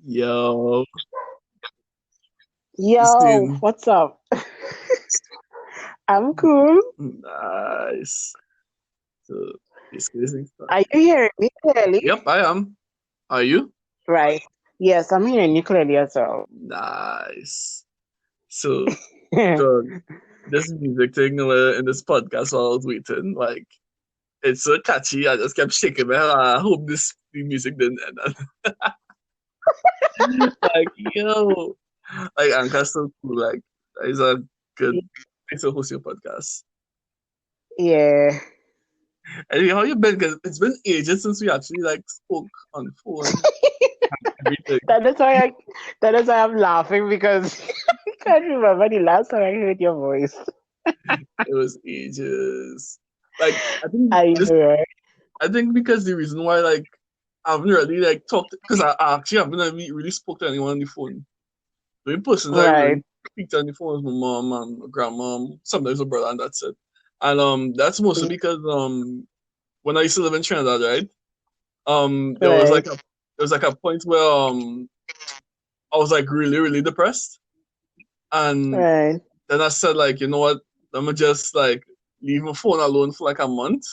Yo, Yo, Christine. what's up? I'm cool. Nice. So, it's crazy stuff. Are you hearing me clearly? Yep, I am. Are you? Right. Yes, I'm hearing you clearly as well. Nice. So, the this music thing in this podcast while I was waiting, like, it's so catchy. I just kept shaking my head. I hope the music didn't end. Like, yo, like, Anka's so cool. Like, he's a good place to host your podcast. Yeah. Anyway, how you been? Because it's been ages since we actually like spoke on phone. Everything. That is why I that is why I'm laughing because I can't remember the last time I heard your voice. It was ages. Like I think I just know, right? I think because the reason why like I haven't really like talked because I actually haven't really spoke to anyone on the phone. The only persons I Right. really speak to on the phone is my mom and my grandma, sometimes my brother, and that's it. And that's mostly because when I used to live in Trinidad, right? Right. There was like a point where I was like really really depressed, and Right. then I said like you know what, I'm gonna just like leave my phone alone for like a month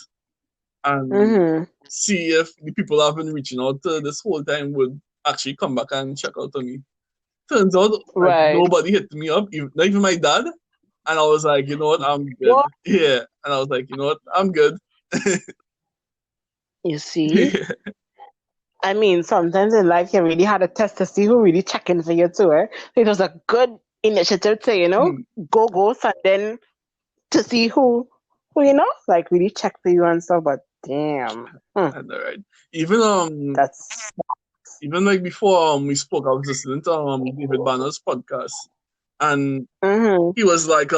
and Mm-hmm. see if the people I've been reaching out to this whole time would actually come back and check out on me. Turns out, like Right. nobody hit me up, not even my dad. And I was like, you know what, I'm good. What? Yeah, and I was like, you know what, I'm good. You see? Yeah. I mean, sometimes in life you really had a test to see who really checking for you too, eh? It was a good initiative to, go, and then to see who like really check for you and stuff. But damn, And all right. Even that's even like before we spoke, I was listening to David Banner's podcast, and mm-hmm. he was like,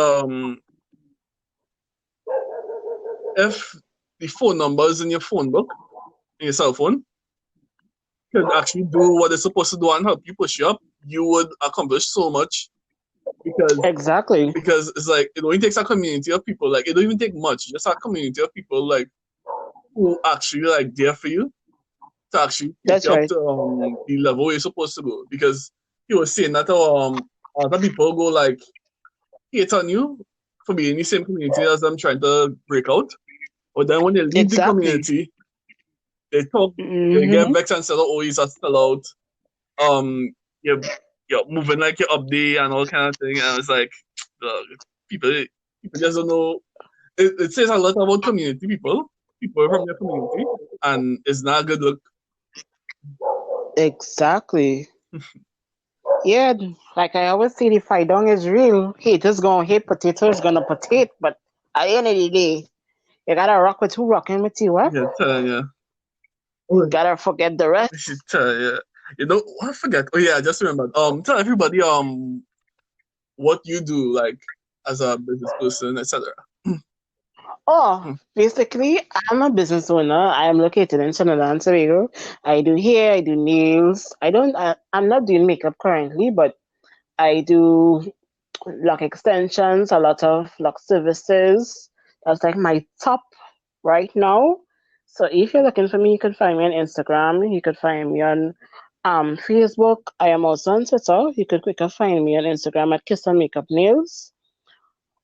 if the phone numbers in your phone book, in your cell phone, could actually do what it's supposed to do and help you push you up, you would accomplish so much because Exactly. it's like it only takes a community of people. Like it don't even take much, just a community of people like who actually like there for you to actually take That's you up right. to the level you're supposed to go. Because he was saying that other people go like hate on you for being in the same community as them trying to break out. But then when they leave the Exactly. community, they talk, they get Mm-hmm. vexed and say, "Oh, he's a sellout. Um, you're you're moving like you're up there and all kind of thing." And it's like, uh, people people just don't know. It says a lot about community people from your community, and it's not a good look. Exactly. Yeah, like I always say, the fight down is real. Haters gonna hate, potatoes gonna potato. But at the end of the day, you gotta rock with who rocking with you, what? Yeah, tell you. Oh, Gotta forget the I rest. should tell you. You know, I forget. Oh yeah, I just remembered. Tell everybody what you do like as a business person, etc. Oh, basically, I'm a business owner. I am located in Trinidad and Tobago. I do hair, I do nails. I'm not doing makeup currently, but I do lock extensions, a lot of lock services. That's like my top right now. So if you're looking for me, you could find me on Instagram. You could find me on Facebook. I am also on Twitter. You could quicker find me on Instagram at Kiss and Makeup Nails.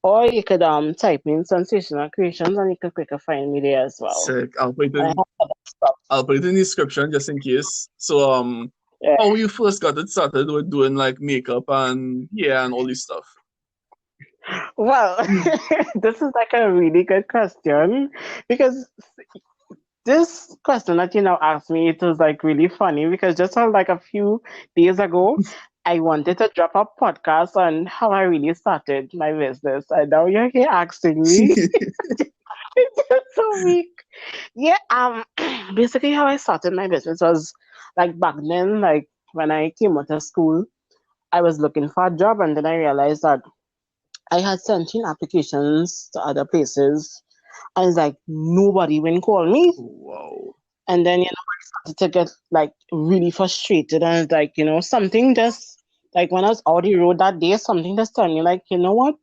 Or you could type in Sensational Creations and you could quicker find me there as well. Sick. And I have other stuff. I'll put it in the description just in case. So Yeah. how you first got it started with doing like makeup and yeah and all this stuff. Well, this is like a really good question because this question that you now asked me, it was like really funny because just like a few days ago, I wanted to drop a podcast on how I really started my business. And now you're here asking me. It's so weak. Yeah, basically how I started my business was like back then, like when I came out of school, I was looking for a job and then I realized that I had sent in applications to other places and it's like nobody will call me. Wow. And then, I started to get like really frustrated and it's like, something just like when I was out the road that day, something just told me like, you know what?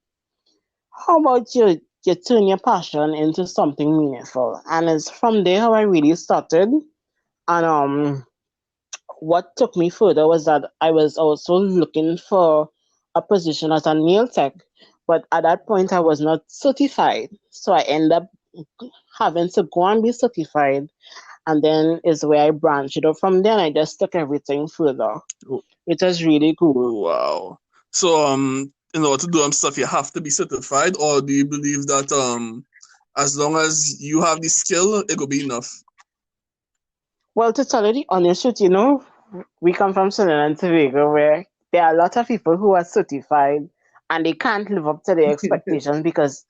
How about you you turn your passion into something meaningful. And it's from there how I really started. And what took me further was that I was also looking for a position as a nail tech, but at that point I was not certified. So I ended up having to go and be certified, and then is where I branched it up from there, and I just took everything further. Oh, It was really cool. wow. So in order to do stuff, you have to be certified, or do you believe that as long as you have the skill, it will be enough? Well, to tell you the honest truth, we come from Trinidad and Tobago where there are a lot of people who are certified and they can't live up to their expectations because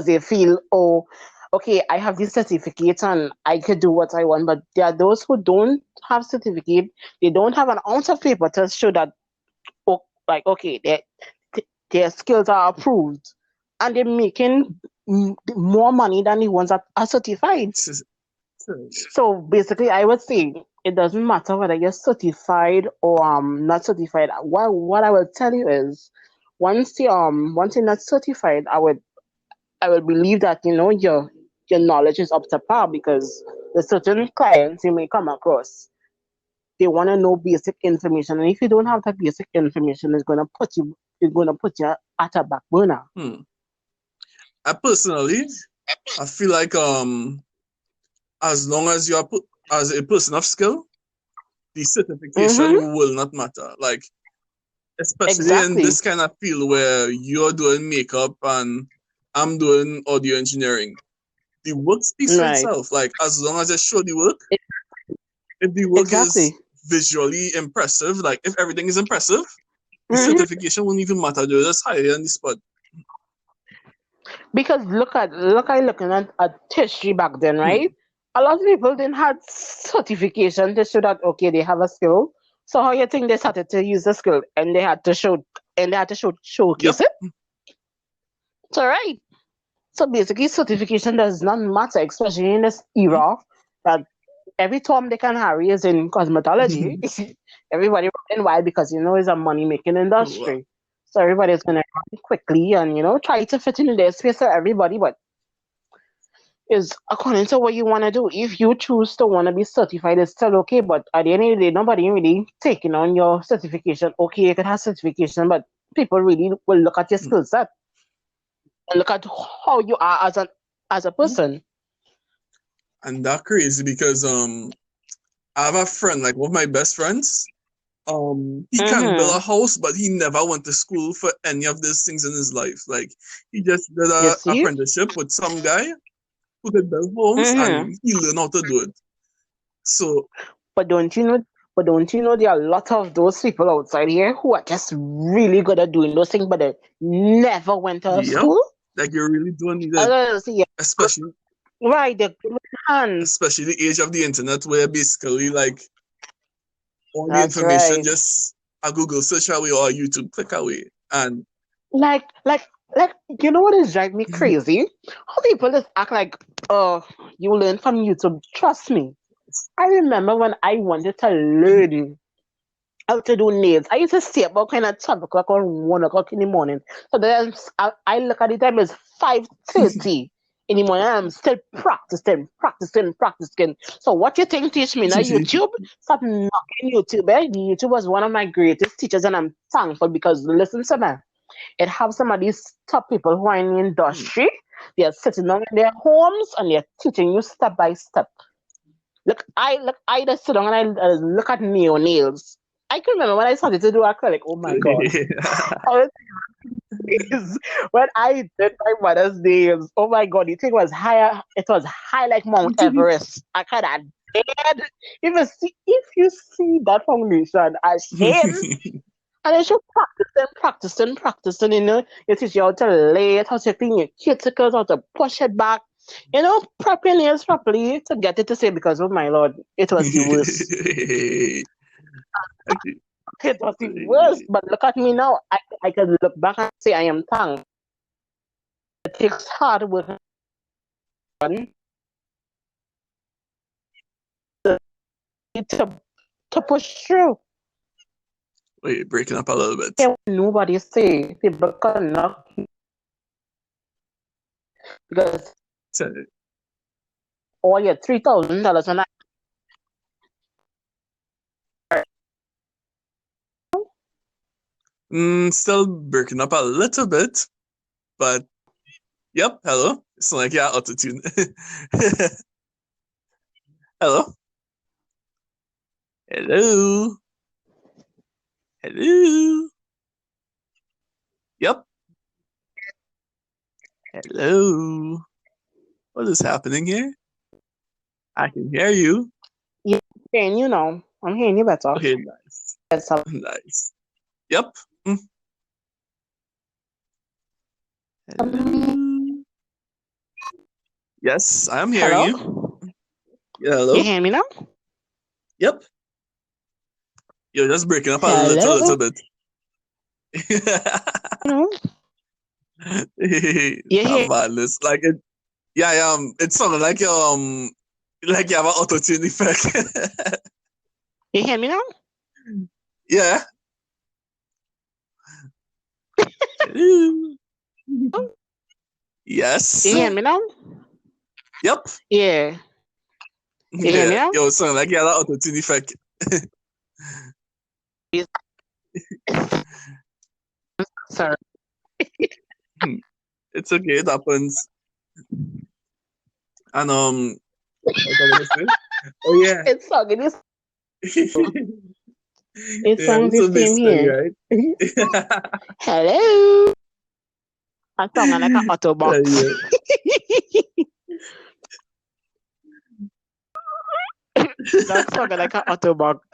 they feel, oh, okay, I have this certificate and I could do what I want. But there are those who don't have certificate, they don't have an ounce of paper to show that, oh, like, okay, their skills are approved, and they're making more money than the ones that are certified. So basically, I would say it doesn't matter whether you're certified or not certified. What I will tell you is, once you're not certified, I would believe that your knowledge is up to par, because the certain clients you may come across, they want to know basic information, and if you don't have that basic information, it's gonna put you at a back burner. I personally, I feel like as long as you are put as a person of skill, the certification will not matter. Like, especially in this kind of field where you're doing makeup and I'm doing audio engineering, the work speaks for itself. Like, as long as I show the work, if the work is visually impressive, like if everything is impressive, the certification won't even matter. They're just higher on the spot. Because looking at history back then, right? A lot of people didn't have certification to show that, okay, they have a skill. So how you think they started to use the skill, and they had to showcase it? So right. So basically, certification does not matter, especially in this era that every Tom, Dick, and Harry is in cosmetology. Everybody running wild because it's a money making industry. So everybody's gonna run quickly and try to fit in their space for everybody, but is according to what you want to do. If you choose to want to be certified, it's still okay. But at the end of the day, nobody really taking on your certification. Okay, you can have certification, but people really will look at your skill set and look at how you are as a person. And that's crazy because I have a friend, like one of my best friends. He can build a house, but he never went to school for any of these things in his life. Like, he just did an apprenticeship with some guy who could build homes, and he learned how to do it. So, but don't you know there are a lot of those people outside here who are just really good at doing those things, but they never went to school? Like, you really don't need it. Especially right, the hands. Especially the age of the internet, where basically like all the information just a Google search away or a YouTube click away, and like you know what is driving me crazy? How people just act like you learn from YouTube. Trust me, I remember when I wanted to learn how to do nails, I used to stay about kind of 12 o'clock or 1 o'clock in the morning. So then I look at the time, it's 5:30 in the morning. I'm still practicing. So what you think teach me now? YouTube? Stop knocking YouTube. YouTube was one of my greatest teachers, and I'm thankful because, listen to me, it has some of these top people who are in the industry. They are sitting down in their homes and they're teaching you step by step. I just sit down and I look at nails. I can remember when I started to do acrylic. Oh my god! When I did my mother's nails, oh my god, the thing was higher. It was high like Mount Everest. I kind of dead. If you see that foundation, I shame. And then she'll practicing. You teach you how to lay it, how to clean your cuticles, how to push it back. Prep your nails properly to get it to say, because, oh my lord, it was the worst. It was the worst. But look at me now. I can look back and say I am thankful. It takes hard work to push through. Wait, you're breaking up a little bit. Nobody say people cannot. because So, all your $3,000 when I still breaking up a little bit, but yep. Hello. It's like yeah, autotune. Hello. Hello. Hello. Yep. Hello. What is happening here? I can hear you. yeah, hearing you now. I'm hearing you better. Okay, nice. Yes, Nice. Yep. Hello. Yes, I'm hearing you. hello? Yeah, hello. You hear me now? Yep. You're just breaking up a Hello? little bit. No? You hear? Madness. Like it. Yeah. It sounded like like you have an auto tune effect. You hear me now? Yeah. Hello. Yes. You hear me now? Yep. Yeah. You hear me Yeah. now? Yo, sound like you have an auto tune effect. Sorry. It's okay. It happens. And what I want to say? Oh yeah. It's talking this. It Yeah. sounds the So same basically, here. right? Hello? I'm talking like an auto box. Yeah. That's talking like an auto box.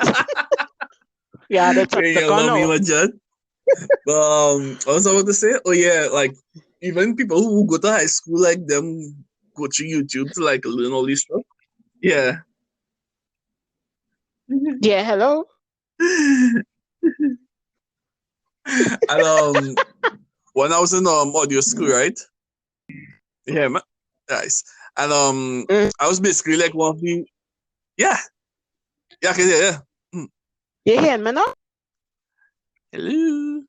Yeah, that's Can the you allow me, corner. my judge? What was I about to say? Oh yeah, like even people who go to high school, like them, go to YouTube to like learn all this stuff. Yeah. Yeah, hello? And when I was in audio school, right? Yeah, man. Nice. And I was basically like one of the yeah, yeah, I can hear yeah. You hear me now? Hello.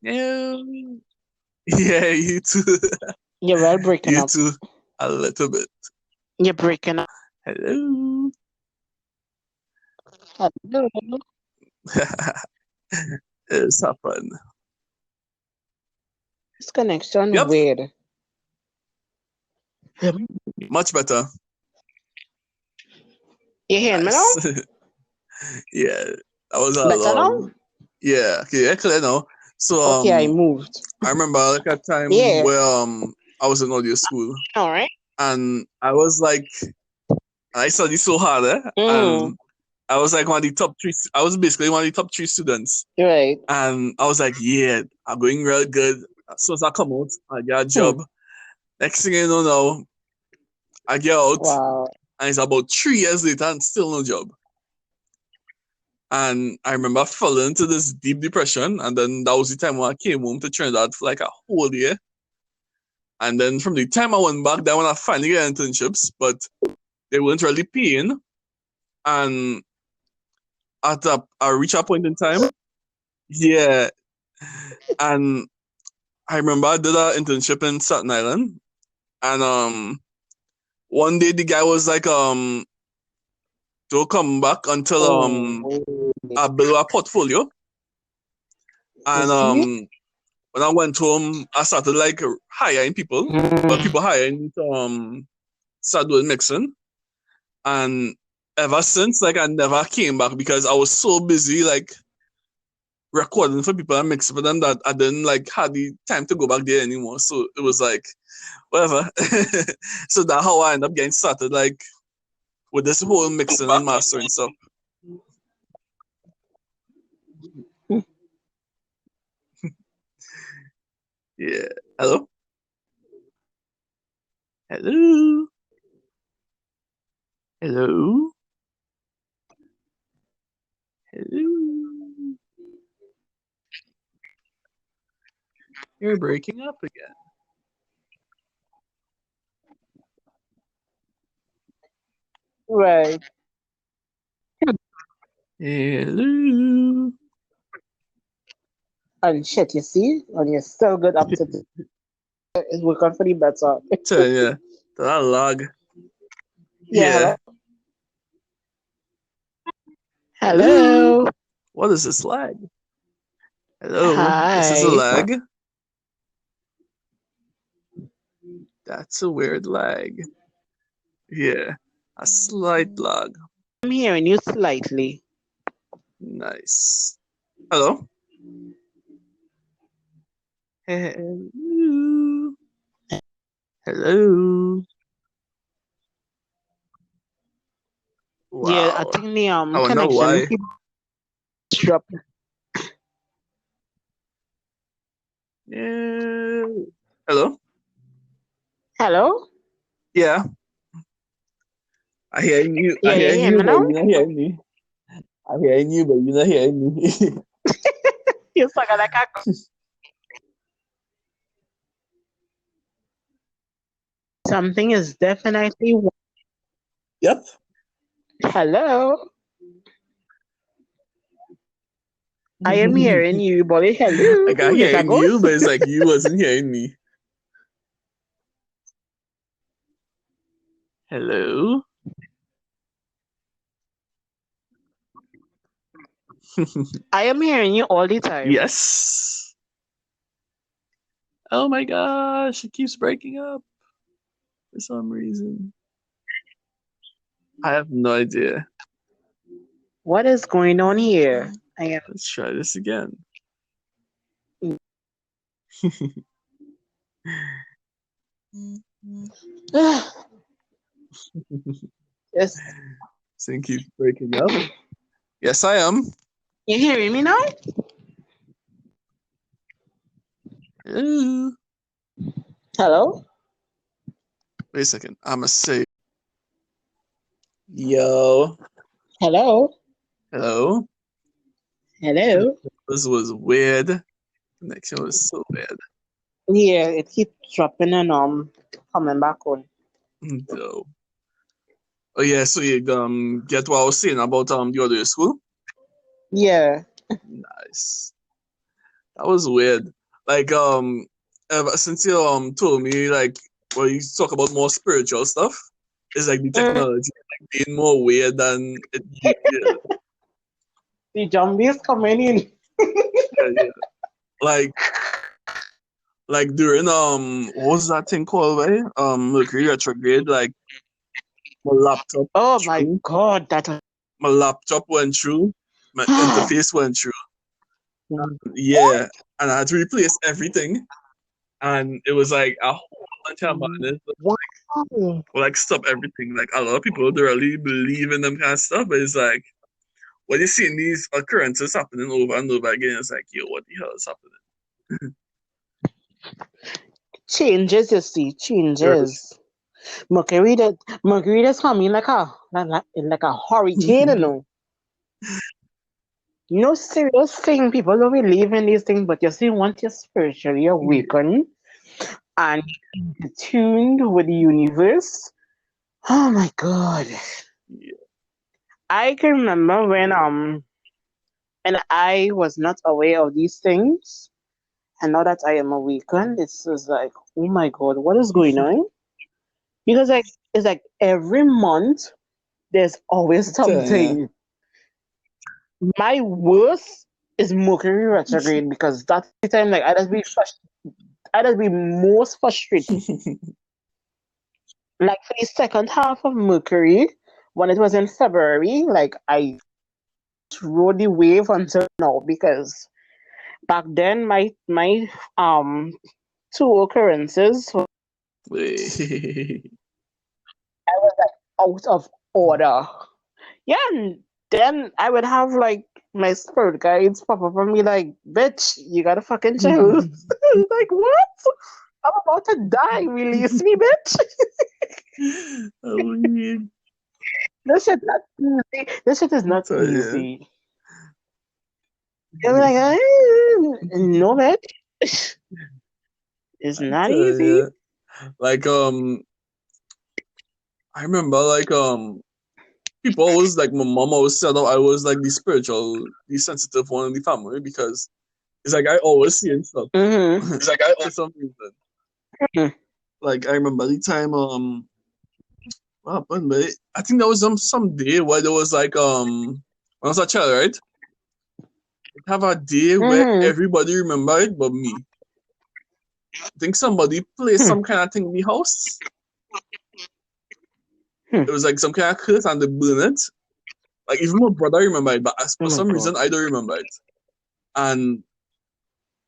Hello. Yeah, you too. You're well breaking You up. too. A little bit. You're breaking up. Hello. Hello? It's happened. This connection Yep. weird. Much better. You hear me now? Nice. Yeah. That was a Better now? yeah, okay, yeah, clear now. So Okay, I moved. I remember like a time Yeah. where I was in audio school All right. and I was like I studied so hard, and I was like one of the top three. I was basically one of the top three students, Right. and I was like, yeah, I'm going real good. As soon as I come out, I get a job. Next thing you know, now I get out, Wow. and it's about 3 years later, and still no job. And I remember falling into this deep depression, and then that was the time when I came home to Trinidad for like a whole year. And then from the time I went back, then when I finally get internships, but they weren't really paying. And I reached a point in time, yeah. And I remember I did an internship in Staten Island, and one day the guy was like, don't come back until I build a portfolio. And when I went home, I started like hiring people, but people hiring me to start doing mixing. And ever since, like I never came back because I was so busy like recording for people and mixing for them that I didn't like had the time to go back there anymore. So it was like whatever. So that's how I ended up getting started like with this whole mixing and mastering stuff. Yeah. Hello? Hello? Hello? Hello? You're breaking up again. Right. Hello? And shit, you see? And you're still good up to It's working for the better. Yeah. That lag. Yeah, Yeah. hello. Hello. What is this lag? Hello. This is a Hi. lag. That's a weird lag. Yeah. A slight lag. I'm hearing you slightly. Nice. Hello. Hello. Hello. Yeah, I Wow. think the I wonder connection why. keeps dropping. Yeah. Hello. Hello? Yeah. I hearing you. I Yeah, you hearing hear you, me but now? you're not hearing me. I hearing you, but you're not hearing me. You sound like a... Something is definitely... Yep. Hello? I am hearing you, but hello? Like I Like a hearing you, ghost? but it's like you wasn't hearing me. Hello. I am hearing you all the time. Yes. Oh my gosh, it keeps breaking up for some reason. I have no idea. What is going on here? I Let's try this again. am... Yes. Thing keeps breaking up. Yes, I am. You hearing me now? Hello. Hello? Wait a second. I'ma say, yo, Hello? hello. Hello? This was weird. Connection was so bad. Yeah, it keeps dropping and coming back on. So, oh yeah. So you get what I was saying about the other school? Yeah. Nice. That was weird. Like ever since you told me like when you talk about more spiritual stuff, it's like the Mm, technology like being more weird than it usually is. the zombies coming in. Yeah, yeah. Like during what was that thing called, right? Mercury retrograde, like my laptop Oh my through. god, that My laptop went through, my was... interface went through. Yeah. And I had to replace everything. And it was like a whole bunch of madness. Wow. Like stop everything. Like a lot of people don't really believe in them kind of stuff, but it's like when you're seeing these occurrences happening over and over again, it's like, yo, what the hell is happening? Changes, you see, Right. changes. Mercury that's coming like a hurricane, you know. No serious thing. People don't believe in these things, but you see, once you're spiritually awakened and tuned with the universe, oh my god. Yeah. I can remember when I was not aware of these things, and now that I am awakened, it's just like, oh my god, what is going on? Because like it's like every month there's always Yeah. something. My worst is Mercury retrograde because that's the time like I just be most frustrated. Like for the second half of Mercury, when it was in February, like I rode the wave until now because back then my two occurrences Wait. I was like out of order. Yeah, and then I would have like my spirit guides pop up on me like, bitch, you gotta fucking chill. Like what? I'm about to die. Release me, bitch. Oh, yeah. This shit not easy. This shit is not So, yeah. easy. You're like, no, bitch. It's not So, easy. yeah. Like I remember like people always like my mom always said that I was like the spiritual, the sensitive one in the family because it's like I always see stuff. Mm-hmm. It's like I for some reason. Like I remember the time what happened, but I think there was some day where there was like when I was a child, right? Have a day where Mm-hmm. everybody remember it but me. I think somebody placed some kind of thing in the house. It was like some kind of curse and they burn it. Like even my brother remember it, but Oh for my some god. reason I don't remember it. And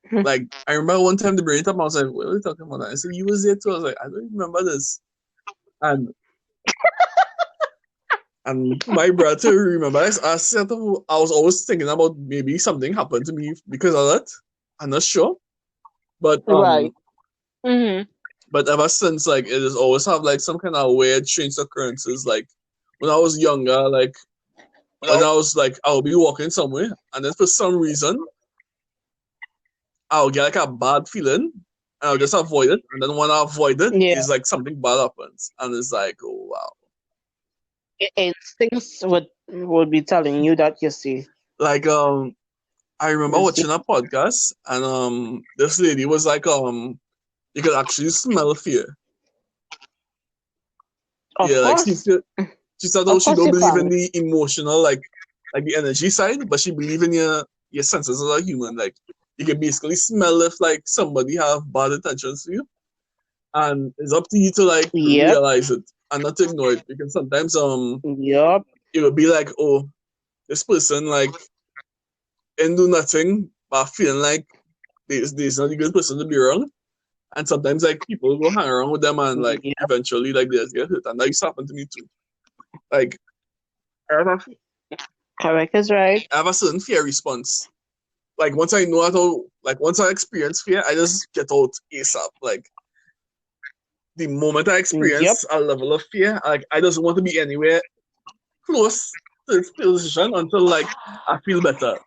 Hmm. like I remember one time they bring it up, I was like, "What are you talking about?" I said, "You was there too." I was like, "I don't remember this." And my brother remember this. I was always thinking about maybe something happened to me because of that. I'm not sure, but Right. Mm-hmm. ever since like it has always have like some kind of weird, strange occurrences. Like when I was younger, like when I was like I'll be walking somewhere, and then for some reason I'll get like a bad feeling, and I'll just avoid it. And then when I avoid it, Yeah. it's like something bad happens, and it's like, oh wow. Instincts would be telling you that you see. Like I remember Is watching a podcast, and this lady was like you could actually smell fear. of Yeah, like course. she said, oh, Of she course don't you believe can. in the emotional, like the energy side, but she believe in your senses as a human. Like you can basically smell if like somebody have bad intentions for you, and it's up to you to like Yep. realize it and not to ignore it because sometimes Yep. it will be like, oh, this person like ain't do nothing, but feeling like there's not a good person to be around. And sometimes like people go hang around with them and like Yep. eventually like they just get hurt. And that used to happen to me too. Like I have a, Correct is right. I have a certain fear response. Like once I know how like once I experience fear, I just get out ASAP. Like the moment I Yep. experience a level of fear, like I just want to be anywhere close to this position until like I feel better.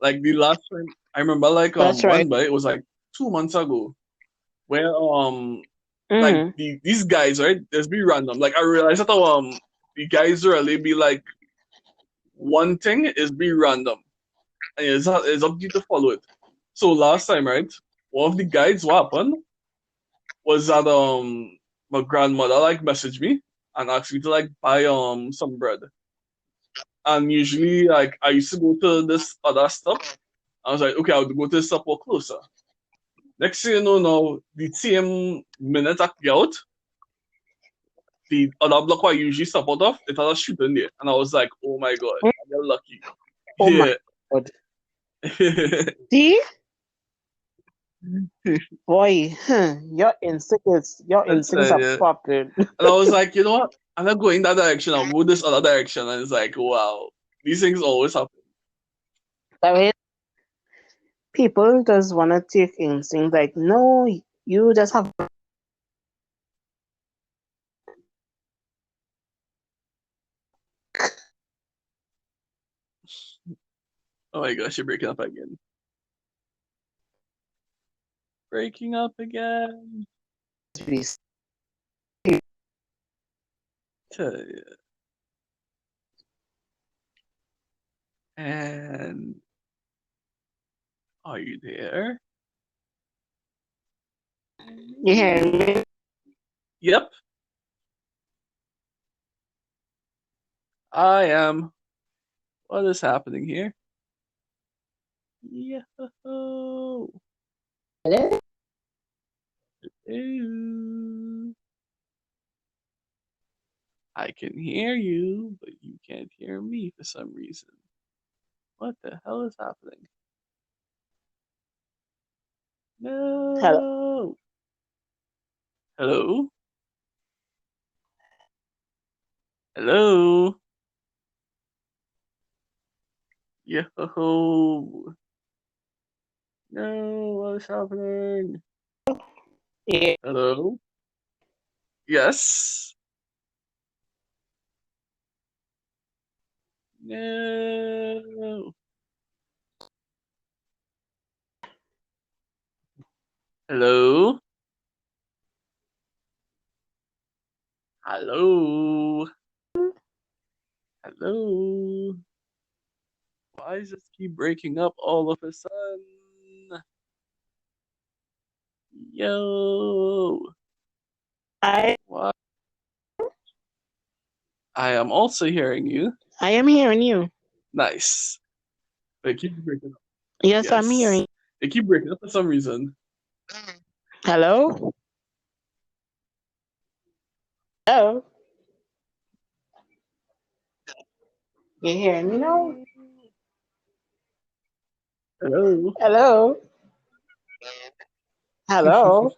Like the last time I remember like That's right. one but it was like 2 months ago where like Mm-hmm. these guys, right? Just be random. Like I realized that the guys really be like one thing is be random, and it's up to you to follow it. So last time, right? One of the guys, what happened was that my grandmother like messaged me and asked me to like buy some bread. And usually like I used to go to this other stop. I was like, okay, I'll go to the stop or closer. Next thing you know, now the same minute I get out, the other block where I usually stop out of, it had a shooting there. And I was like, oh my god, I got lucky. Oh my Yeah. god. See? Boy, your That's instincts are yeah. popping. And I was like, you know what? I'm not going that direction. I'll go this other direction. And it's like, wow, these things always happen. I mean, people just wanna take instincts like, no, you just have Oh my gosh, you're breaking up again. Breaking up again. to be Tell ya. And are you there? you hear me? Yep, I am. What is happening here? Yo. Ew. I can hear you, but you can't hear me for some reason. What the hell is happening? Hello. No. Hello? Hello? Yo. No, what's happening? Yeah. Hello? Yes? No. Hello? Hello? Hello? Why does this keep breaking up all of a sudden? Yo. What? I am also hearing you. I am hearing you. Nice. They keep breaking up. Yes, I'm hearing. They keep breaking up for some reason. Hello? Hello? You hearing me now? Hello. Hello? Hello?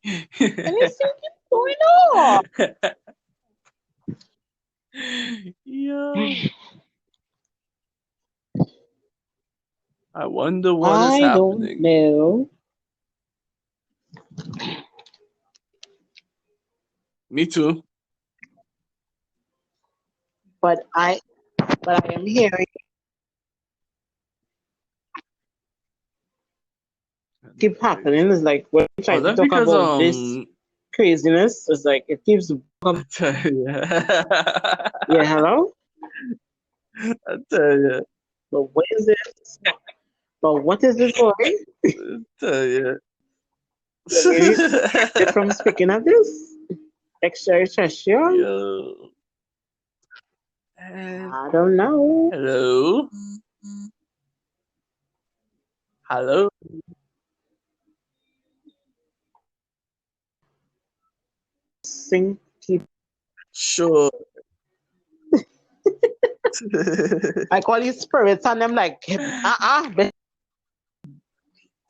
Anything going on? Yo. I wonder what is happening. I don't know. Me too. But I am hearing. Keep happening. It's like when we try to talk because about this craziness, it's like it keeps. Yeah, hello? I tell you. But what is this? But what is this boy? I tell you. You're from speaking of this? Extraterrestrial? Yo. I don't know. Hello? Hello? Sing, keep. Sure. I call these spirits and I'm like,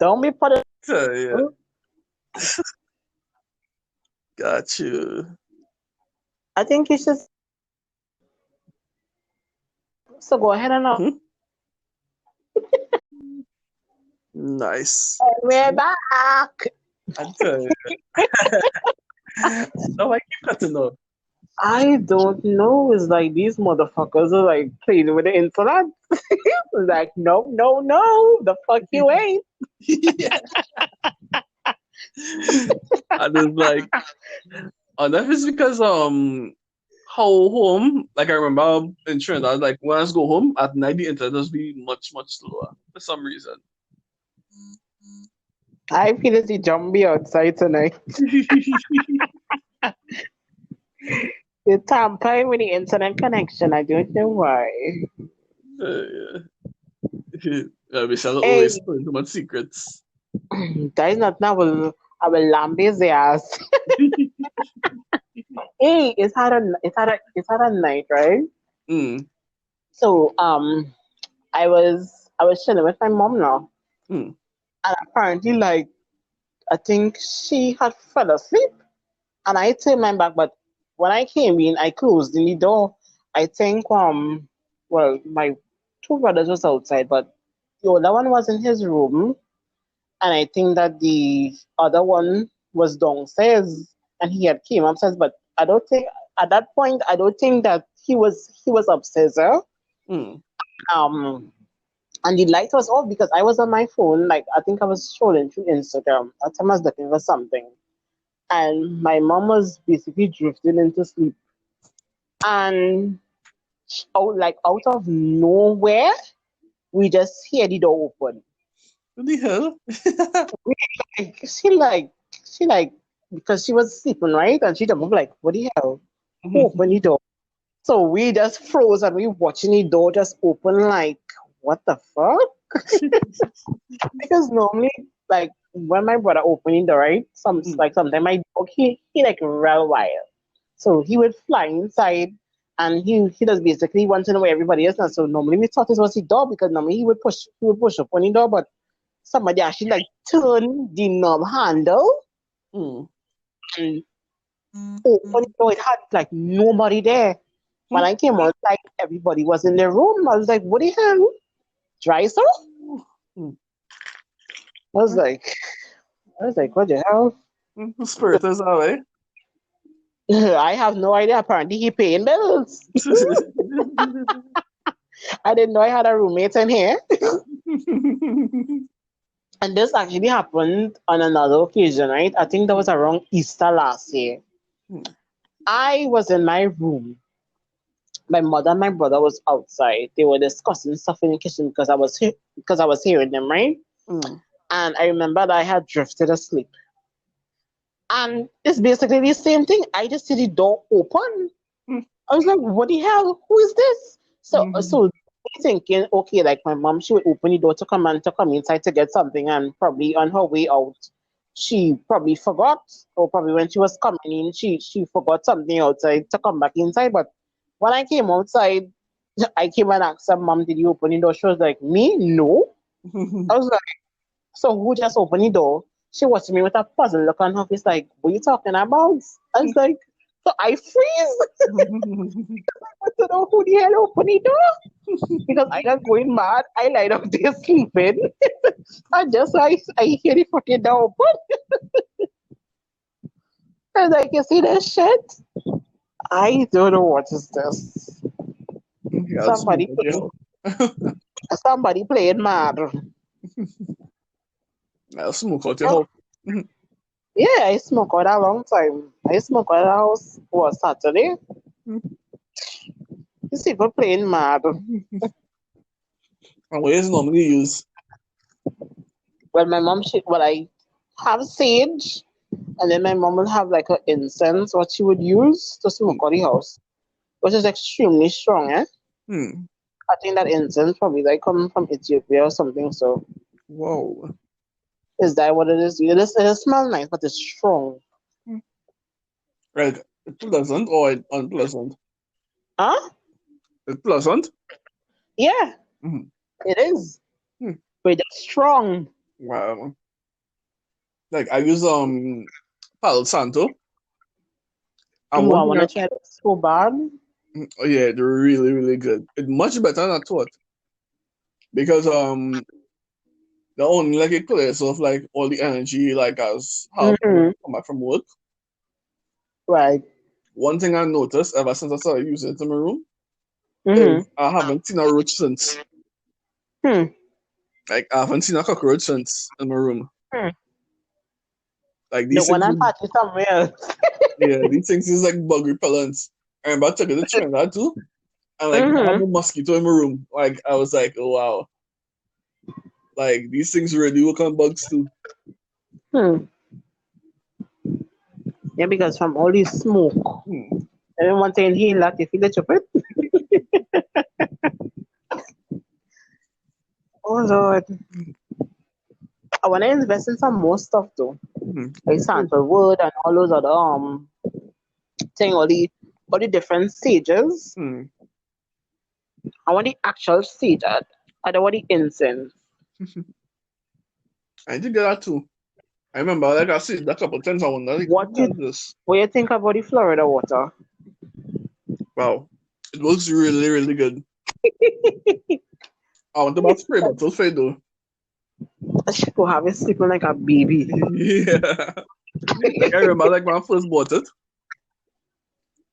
don't be put it. Tell you. Got you. I think you should. So go ahead and. Nice. We're back. I tell you. No, I keep cutting off. I don't know. It's like these motherfuckers are like playing with the internet. It's like, no. The fuck you ain't. Yeah. And it's like, that is because how home, like I remember in Trinidad, like when I was go home at night, the internet does be much slower for some reason. I feel it's a zombie outside tonight. You're tampering with the internet connection. I don't know why. We shall always explain too much secrets. That is not now. I will lambaze the ass. Hey, it's had a night, right? So I was chilling with my mom now, and apparently, like, I think she had fell asleep, and I turned my back. But when I came in, I closed in the door. I think well, my two brothers was outside, but the other one was in his room, and I think that the other one was downstairs, and he had came upstairs. But I don't think at that point I don't think that he was upstairs. And the light was off because I was on my phone. Like I think I was scrolling through Instagram. At time I was looking for something, and my mom was basically drifting into sleep. And out of nowhere, we just hear the door open. What the hell? She because she was sleeping, right? And she just moved like, what the hell? Who opened the door? So we just froze and we watching the door just open like, what the fuck? Because normally, like when my brother opening the door, right? Sometimes my dog he like real wild. So he would fly inside and he does basically want to know where everybody is now. So normally we thought it was the door because normally he would push up on the door, but somebody actually like turn the knob handle and open the door. It had like nobody there. When I came outside, everybody was in their room. I was like, what the hell? Dry so? I was like, what the hell? Spirit is all right. I have no idea. Apparently, he paying bills. I didn't know I had a roommate in here. And this actually happened on another occasion, right? I think that was around Easter last year. I was in my room. My mother and my brother was outside. They were discussing stuff in the kitchen because I was hearing them, right? And I remember that I had drifted asleep. And it's basically the same thing. I just see the door open. I was like, what the hell? Who is this? So thinking, okay, like my mom, she would open the door to come inside to get something, and probably on her way out, she probably forgot, or probably when she was coming in, she forgot something outside to come back inside. But when I came outside, I came and asked her, Mom, did you open the door? She was like, me? No. I was like, so who just opened the door? She watched me with a puzzled look on her face, like, what are you talking about? I was like, so I freeze. I don't know who the hell opened the door. Because I got going mad. I lied up there sleeping. And just I hear the fucking door open. And like, you see that shit? I don't know what is this. Yeah, Somebody somebody playing mad. I'll smoke out your house. Yeah, I smoke out a long time. I smoke out a house was Saturday. These people playing mad. And what is normally used? Well, my mom, I have sage, and then my mom will have like an incense, what she would use to smoke out the house, which is extremely strong, eh? I think that incense probably like coming from Ethiopia or something. So, Whoa. is that what it is? It smells nice, but it's strong. Like, pleasant or unpleasant? Huh? It's pleasant? Yeah, it is. But it's strong. Wow. Like, I use Palo Santo. And Ooh, I one want to thing try it so bad. oh yeah, they're really, really good. It's much better than I thought. Because the only like it clears off like all the energy like as how people come back from work. Right. One thing I noticed ever since I started using it in my room is I haven't seen a roach since. Like I haven't seen a cockroach since in my room. Like The these one things, I'm party somewhere else. yeah, these things is like bug repellents. I remember I took it to Trinidad too, and like I had a mosquito in my room. Like I was like, oh wow, like these things really work on bugs too. Yeah, because from all this smoke, everyone saying he like if you let your pet. Oh Lord. I wanna invest in some more stuff though. Like sandalwood and all those other thing, all the different stages. I want the actual stage. I don't want the incense. I did get that too. I remember like I said a couple times I wonder like, What do you think about the Florida water? Wow. It looks really, really good. I want to buy spray bottle for it though. I should go have it sleeping like a baby. Yeah. Like, I remember like when I first bought it.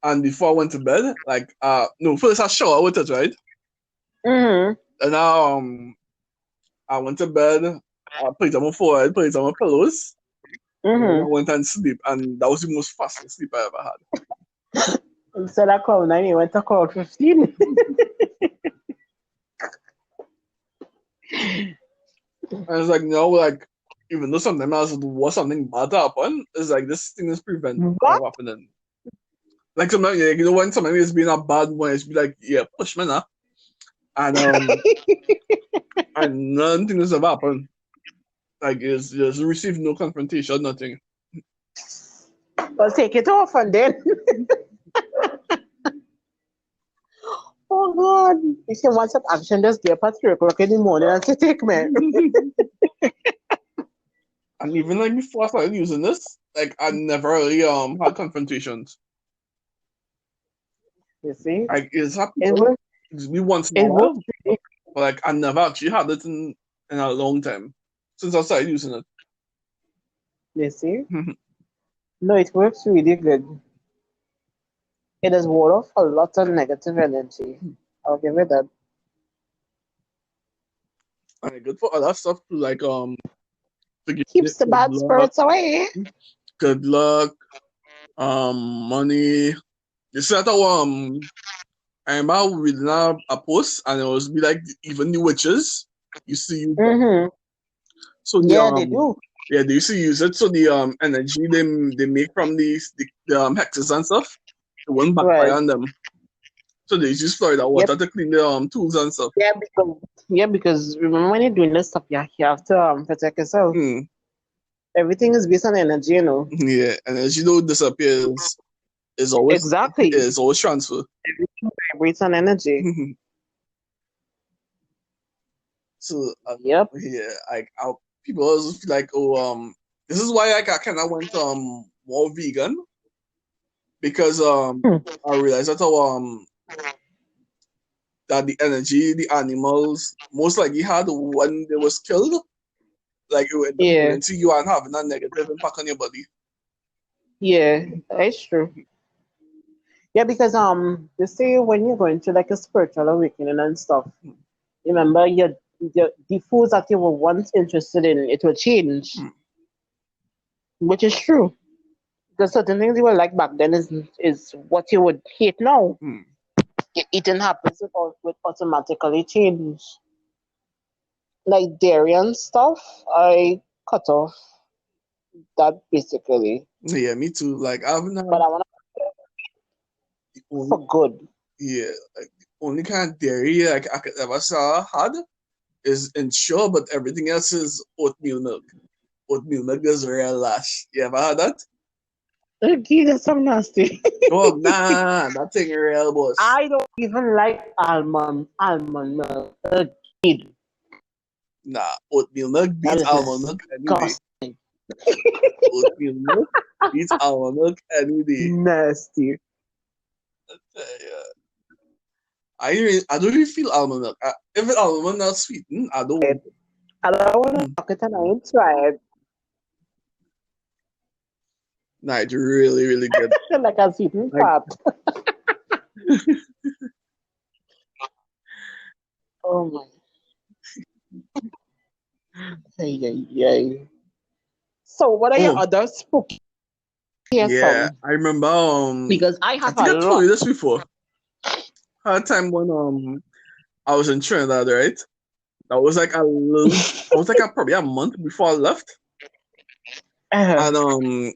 And before I went to bed, like no, first I showered with it, right? And now I went to bed, I put it on my forehead, put it on my pillows, and then I went and sleep, and that was the most fastest sleep I ever had. Instead of cloud 9, you went to cloud 15. And it's like, no, like, even though sometimes I was something bad to happen, it's like this thing is preventing from happening. Like sometimes, yeah, you know, when something is being a bad one, it's be like, yeah, push me now. And and nothing has ever happened. Like it's just received no confrontation, nothing. Well, take it off and then. Oh God! You see, once that action just get past 3 o'clock in the morning and say, take me. And even like before I started using this, like I never really had confrontations. You see? Like it's happened. It's me once in a while. But like I never actually had it in a long time. Since I started using it. You see? No, it works really good. It has ward off a lot of negative energy. I'll give it that. And good for other stuff too, like keeps the bad spirits away. Good luck, money. You see that I remember reading a post and it was be like even the witches you see you So Yeah, they do. they used to use it so the energy they make from the hexes and stuff, it wouldn't backfire Right. on them. So they use Florida Yep. water to clean the tools and stuff. Yeah, because remember when you're doing this stuff, you have to protect yourself. Mm. Everything is based on energy, you know. Yeah, energy don't disappear. Is always Exactly. is always transfer. Everything vibrates on energy. So Yep. yeah, people also feel like, oh, this is why I kind of went more vegan, because Hmm. I realized that that the energy the animals most likely had when they was killed, like it would end up Yeah. going to you and having a negative impact on your body. Yeah. That's true. Yeah, because they say when you're going through like a spiritual awakening and stuff, remember your the foods that you were once interested in, it will change, Hmm. which is true. Because certain things you were like back then is what you would hate now. Hmm. Your eating habits would automatically change. Like dairy and stuff, I cut off that basically. Yeah, me too. Like I haven't But had I want the to only for good. yeah like only kind of dairy like I could ever saw had is Ensure, but everything else is oatmeal milk. Oatmeal milk is real lash. You ever had that? Okay, that's so nasty. Oh nah, that thing real boss. I don't even like almond milk. Kid, Nah, oatmeal milk that beats is almond milk any day. disgusting. Oatmeal milk beats almond milk any day. Nasty. Yeah. I don't really feel almond milk. If it's almond milk not sweetened, I don't want it. I don't want to Hmm. talk it and I ain't tried. Nah, it's really, really good. Like a sweetened Like pap. Oh my. Ay, ay, ay. So, what are your oh other spooky yeah, songs? I remember Because I I have think a I told lot. you this before. Had a time when I was in Trinidad, right? That was like I was like probably a month before I left. Uh, And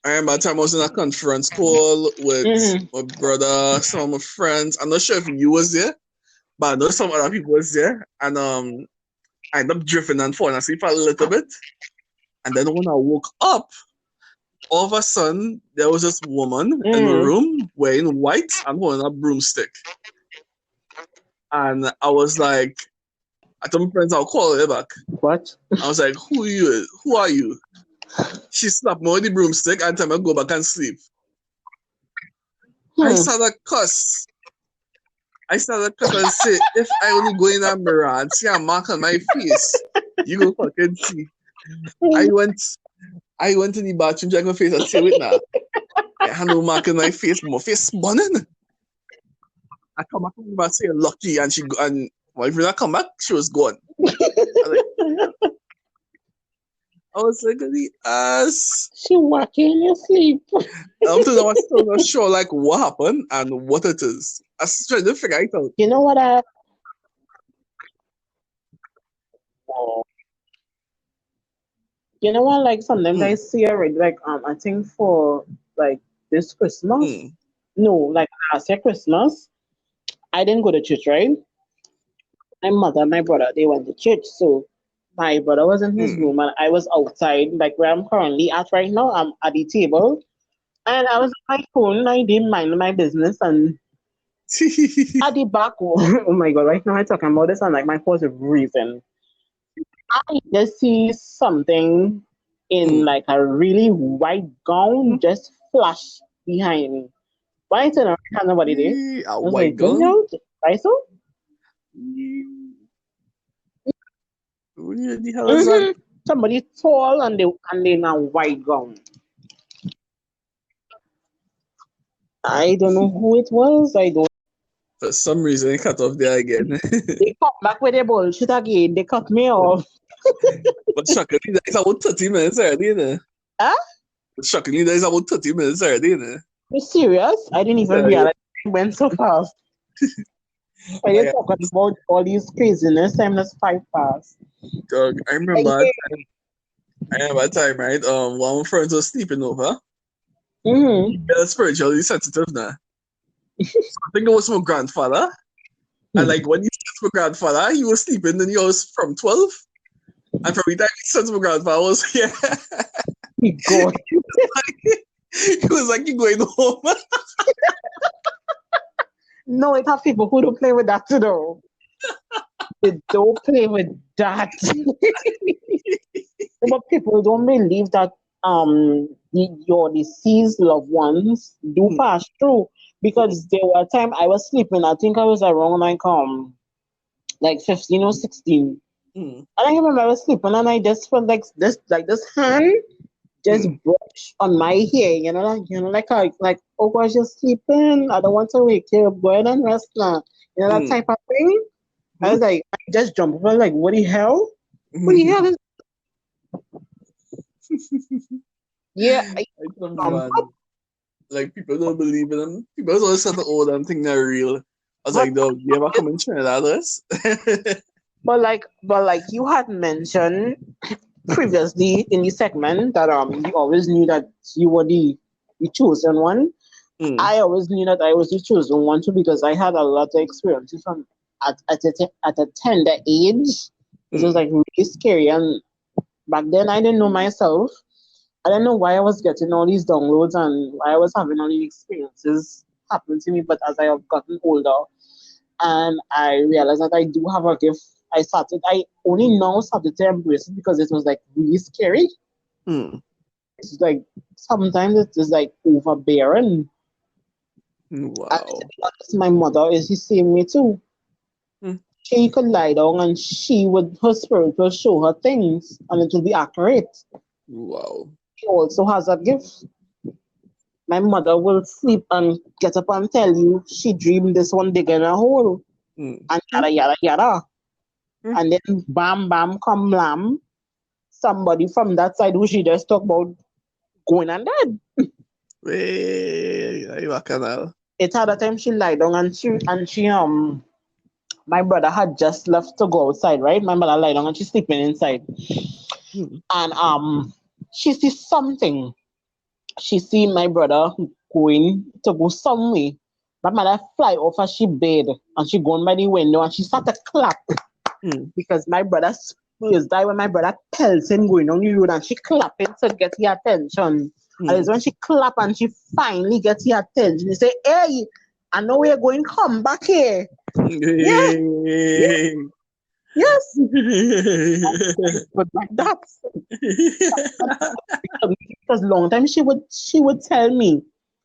I remember that time I was in a conference call with mhm. my brother, some of my friends. I'm not sure if you was there, but I know some other people was there. And I ended up drifting and falling asleep for a little bit. And then when I woke up, all of a sudden there was this woman in the Mhm. room wearing white and holding a broomstick. And I was like, I told my friends I'll call her back. What? I was like, who are you? Who are you? She slapped me with the broomstick and told me to go back and sleep. I Hmm. started to cuss. And say, if I only go in that mirror and see a mark on my face, you go fucking see. I went I went to the bathroom, check my face and say, wait now. I had no mark on my face, but my face burning. I come back home and say lucky and and well, if you not come back, she was gone. I was like, the ass. She walking in your sleep. Up to now, I'm still not sure like what happened and what it is. I still trying to figure it out. You know what you know what, like sometimes I Mm, see already, like I think for like this Christmas. mm, No, like last year Christmas, I didn't go to church, right? My mother and my brother, they went to church. So my brother was in his mm. room and I was outside, like where I'm currently at right now. I'm at the table. And I was on my phone, I didn't mind my business. And at the back, oh my God, right now I'm talking about this and like my phone's reason. I just see something in Mm. like a really white gown just flash behind me. When I turned around, I had nobody there. A I was white like, good girl? girl, right? So, What the hell is that? somebody tall and they in a white gown. I don't know who it was. I don't. For some reason, it cut off there again. They come back with their bullshit again. They cut me off. But shockingly, that is about 30 minutes already, you know. Huh? Shockingly, that is about 30 minutes already, you know. You serious? I didn't even Yeah, realize it went so fast. Are you talking about all these craziness? Time that's 5 past. I remember that time. I remember that time, right? One of my friends was sleeping over. Mm-hmm. Yeah, spiritually sensitive now. So I think it was my grandfather. And like when he said my grandfather, he was sleeping in the house from 12. And from the time he said my grandfather was here, God. he was like, you going home. No, it have people who don't play with that too, though. They don't play with that. But people don't believe that your deceased loved ones do pass through, because there were a time I was sleeping. I think I was around like 15 or 16. Mm, And I remember I was sleeping and I just felt like this hand just mm, brush on my hair, like, oh gosh, you're sleeping. I don't want to wake you up. Go ahead and rest now. That mm, type of thing. I was mm, like, I just jumped up. I was like, what the hell? What the mm. hell is yeah, I I tell you, jumped up. man. Like people don't believe in them. People always say the old and think they're real. I was But like, dog, you ever come in Trinidad with us? but like you had mentioned previously in the segment that you always knew that you were the chosen one. Mm, I always knew that I was the chosen one too, because I had a lot of experiences from at a tender age. It was mm, like really scary, and back then I didn't know myself. I didn't know why I was getting all these downloads and why I was having all these experiences happen to me. But as I have gotten older and I realized that I do have a gift, I only now started to embrace it because it was like really scary. mm. It's like sometimes it is like overbearing. And to Wow. be honest, my mother is the same way too. Mm, She could lie down and her spirit will show her things and it will be accurate. wow. She also has a gift. My mother will sleep and get up and tell you she dreamed this one dig in a hole Mm, and mm, yada yada yada. mm. And then bam bam come lamb. Somebody from that side who she just talked about going and dead. Hey, I bacchanal. It had a time she lied down and she my brother had just left to go outside, right? My mother lied down and she's sleeping inside. Mm, And she sees something. She see my brother going to go somewhere. My mother fly off as she bed and she gone by the window and she start to clap mm, because my brother is die when my brother tells him going on the road and she clapping to get his attention. And it's mm. when she clap and she finally gets his attention. He say, hey, I know we're going, come back here. Yeah, yeah, Hey. yes. But like that. Because long time she would tell me.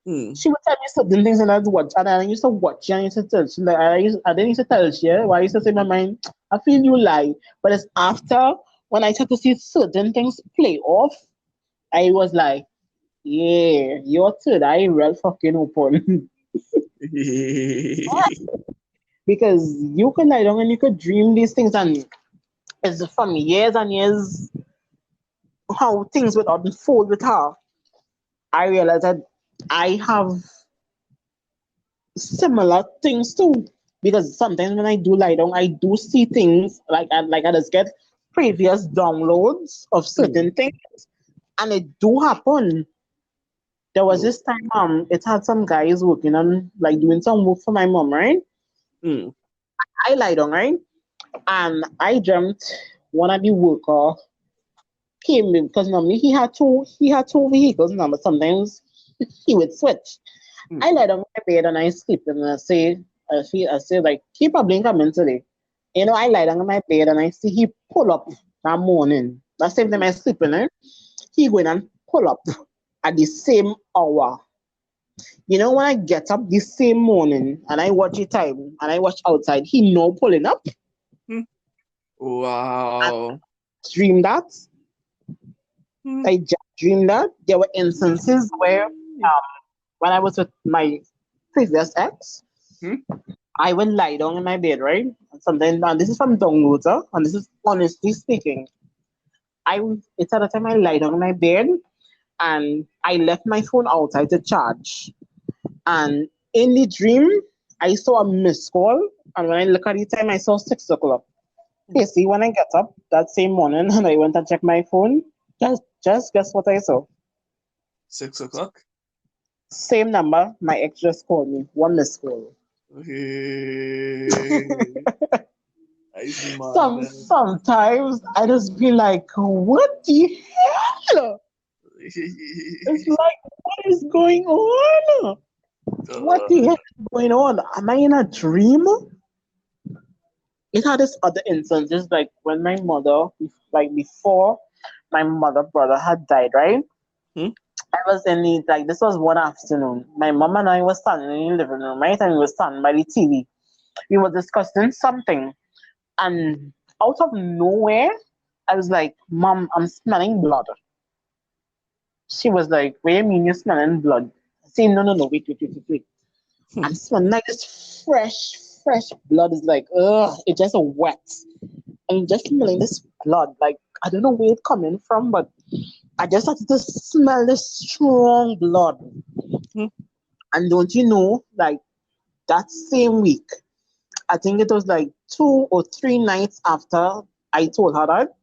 Mm, She would tell me certain things and I'd watch and I used to watch and I used to tell she like I didn't used to tell she why I used to say in my mind, I feel you lie. But it's after when I start to see certain things play off, I was like, yeah, your third eye real fucking open. Because you could lie down and you could dream these things and it's from years and years how things would unfold with her. I realized that I have similar things too. Because sometimes when I do lie down, I do see things like I just get previous downloads of mm. certain things, and it do happen. There was Oh, this time it had some guys working on like doing some work for my mom, right? mm, I lied down, right? And I dreamt one of the worker came in because normally he had two vehicles now, but sometimes he would switch. mm, I lie down in my bed and I sleep and I say like he probably ain't coming today. I lie down in my bed and I see he pull up that morning. That same time I sleeping, he going and pull up at the same hour. When I get up the same morning and I watch the time and I watch outside, he no pulling up. mm. And Wow. dream that. Mm, I just dreamed that. There were instances where when I was with my previous ex, mm, I will lie down in my bed, right? And sometimes, and this is from downloads, and this is honestly speaking. It's at the time I lie down in my bed and I left my phone outside to charge. And in the dream, I saw a missed call And when I look at the time, I saw 6 o'clock. You see, when I get up that same morning and I went and checked my phone, just guess what I saw? 6 o'clock. Same number. My ex just called me. One missed call. Hey, nice madness. Sometimes I just be like, what the hell? It's like, what is going on? What the heck is going on? Am I in a dream? It had this other instance, just like when my mother, like before my mother brother had died, right? Hmm? I was in the, like, this was one afternoon. My mom and I was standing in the living room, right? And we were standing by the TV. We were discussing something. And out of nowhere, I was like, Mom, I'm smelling blood. She was like, what do you mean you're smelling blood? I say, no, wait. I'm smelling like this fresh blood. Is like, ugh, it just wet. I'm just smelling this blood. Like, I don't know where it's coming from, but I just started to smell this strong blood. Hmm? And don't you know, like, that same week, I think it was like 2 or 3 nights after I told her that,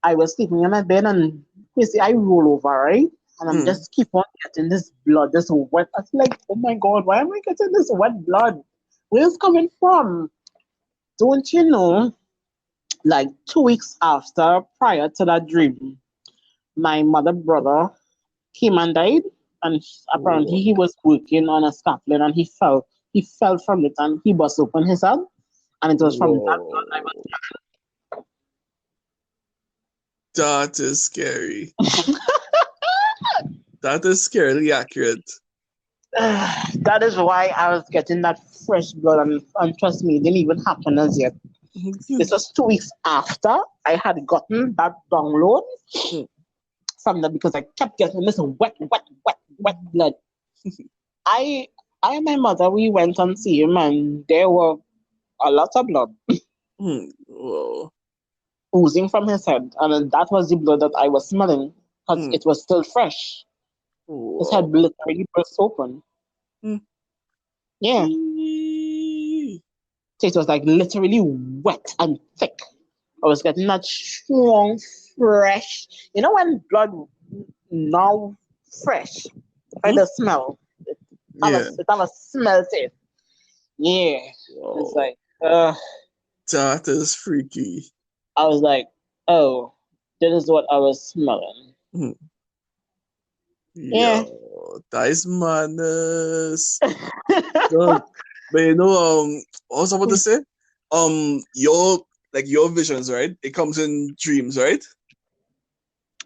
I was sleeping in my bed and you see, I roll over, right? And I'm Hmm. just keep on getting this blood, this wet. I feel like, oh my God, why am I getting this wet blood? Where's it coming from? Don't you know, like 2 weeks after, prior to that dream, my mother brother came and died. And apparently Oh, he was working on a scaffolding and he fell. He fell from it and he bust open his head. And it was from that blood I whoa. That is scary. That is scarily accurate. that is why I was getting that fresh blood, and trust me, it didn't even happen as yet. This was 2 weeks after I had gotten that download from them because I kept getting this wet blood. I I and my mother we went and see him and there were a lot of blood Whoa. oozing from his head, and that was the blood that I was smelling because Hmm. it was still fresh. His head Whoa. literally burst open. Hmm. Yeah, Eee. so it was like literally wet and thick. I was getting that strong, fresh. You know when blood now fresh by Hmm? the smell. Yeah. It have a smell to it. Yeah. It's Whoa. like That is freaky. I was like, oh, this is what I was smelling. Hmm. Yeah. Yo, that is madness. Dog. But you know, what was I about to say? Your like your visions, right? It comes in dreams, right?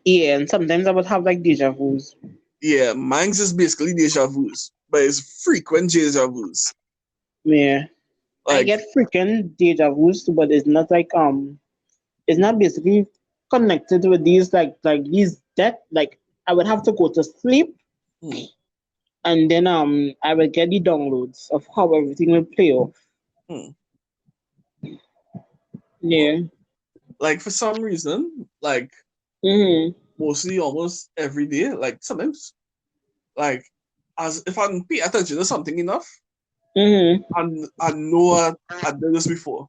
Yeah, and sometimes I would have like deja vus. Yeah, mine's is basically deja vu's, but it's frequent deja vu's. Yeah. I Like, get freaking deja vus, but it's not like it's not basically connected with these like these that like I would have to go to sleep hmm, and then I will get the downloads of how everything will play off. hmm, well, Yeah. like for some reason, like Mhm. mostly almost every day, like sometimes, like as if I don't pay attention to something enough, Mhm. and I know I did this before.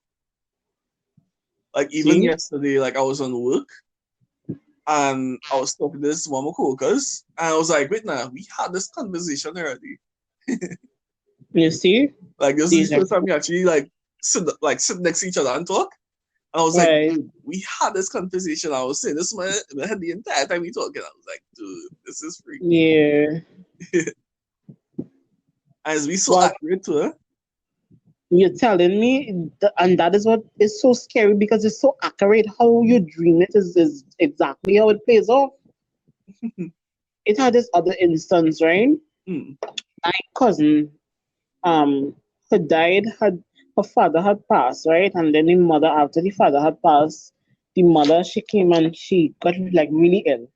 Like even See? yesterday, like I was on work and I was talking to this one of my coworkers, and I was like, "Wait, now we had this conversation already." You see? Like this is the Deja first time vu. we actually sit next to each other and talk. And I was like, Right. dude, we had this conversation. I was saying this in my head the entire time we talking. I was like, dude, this is freaky. Yeah. As we so Well, accurate to her. you're telling me, and that is what is so scary because it's so accurate. How you dream it is exactly how it plays off. It had this other instance, right? Hmm. My cousin, um, had died, had her father had passed, right? And then the mother, after the father had passed, the mother she came and she got like really ill.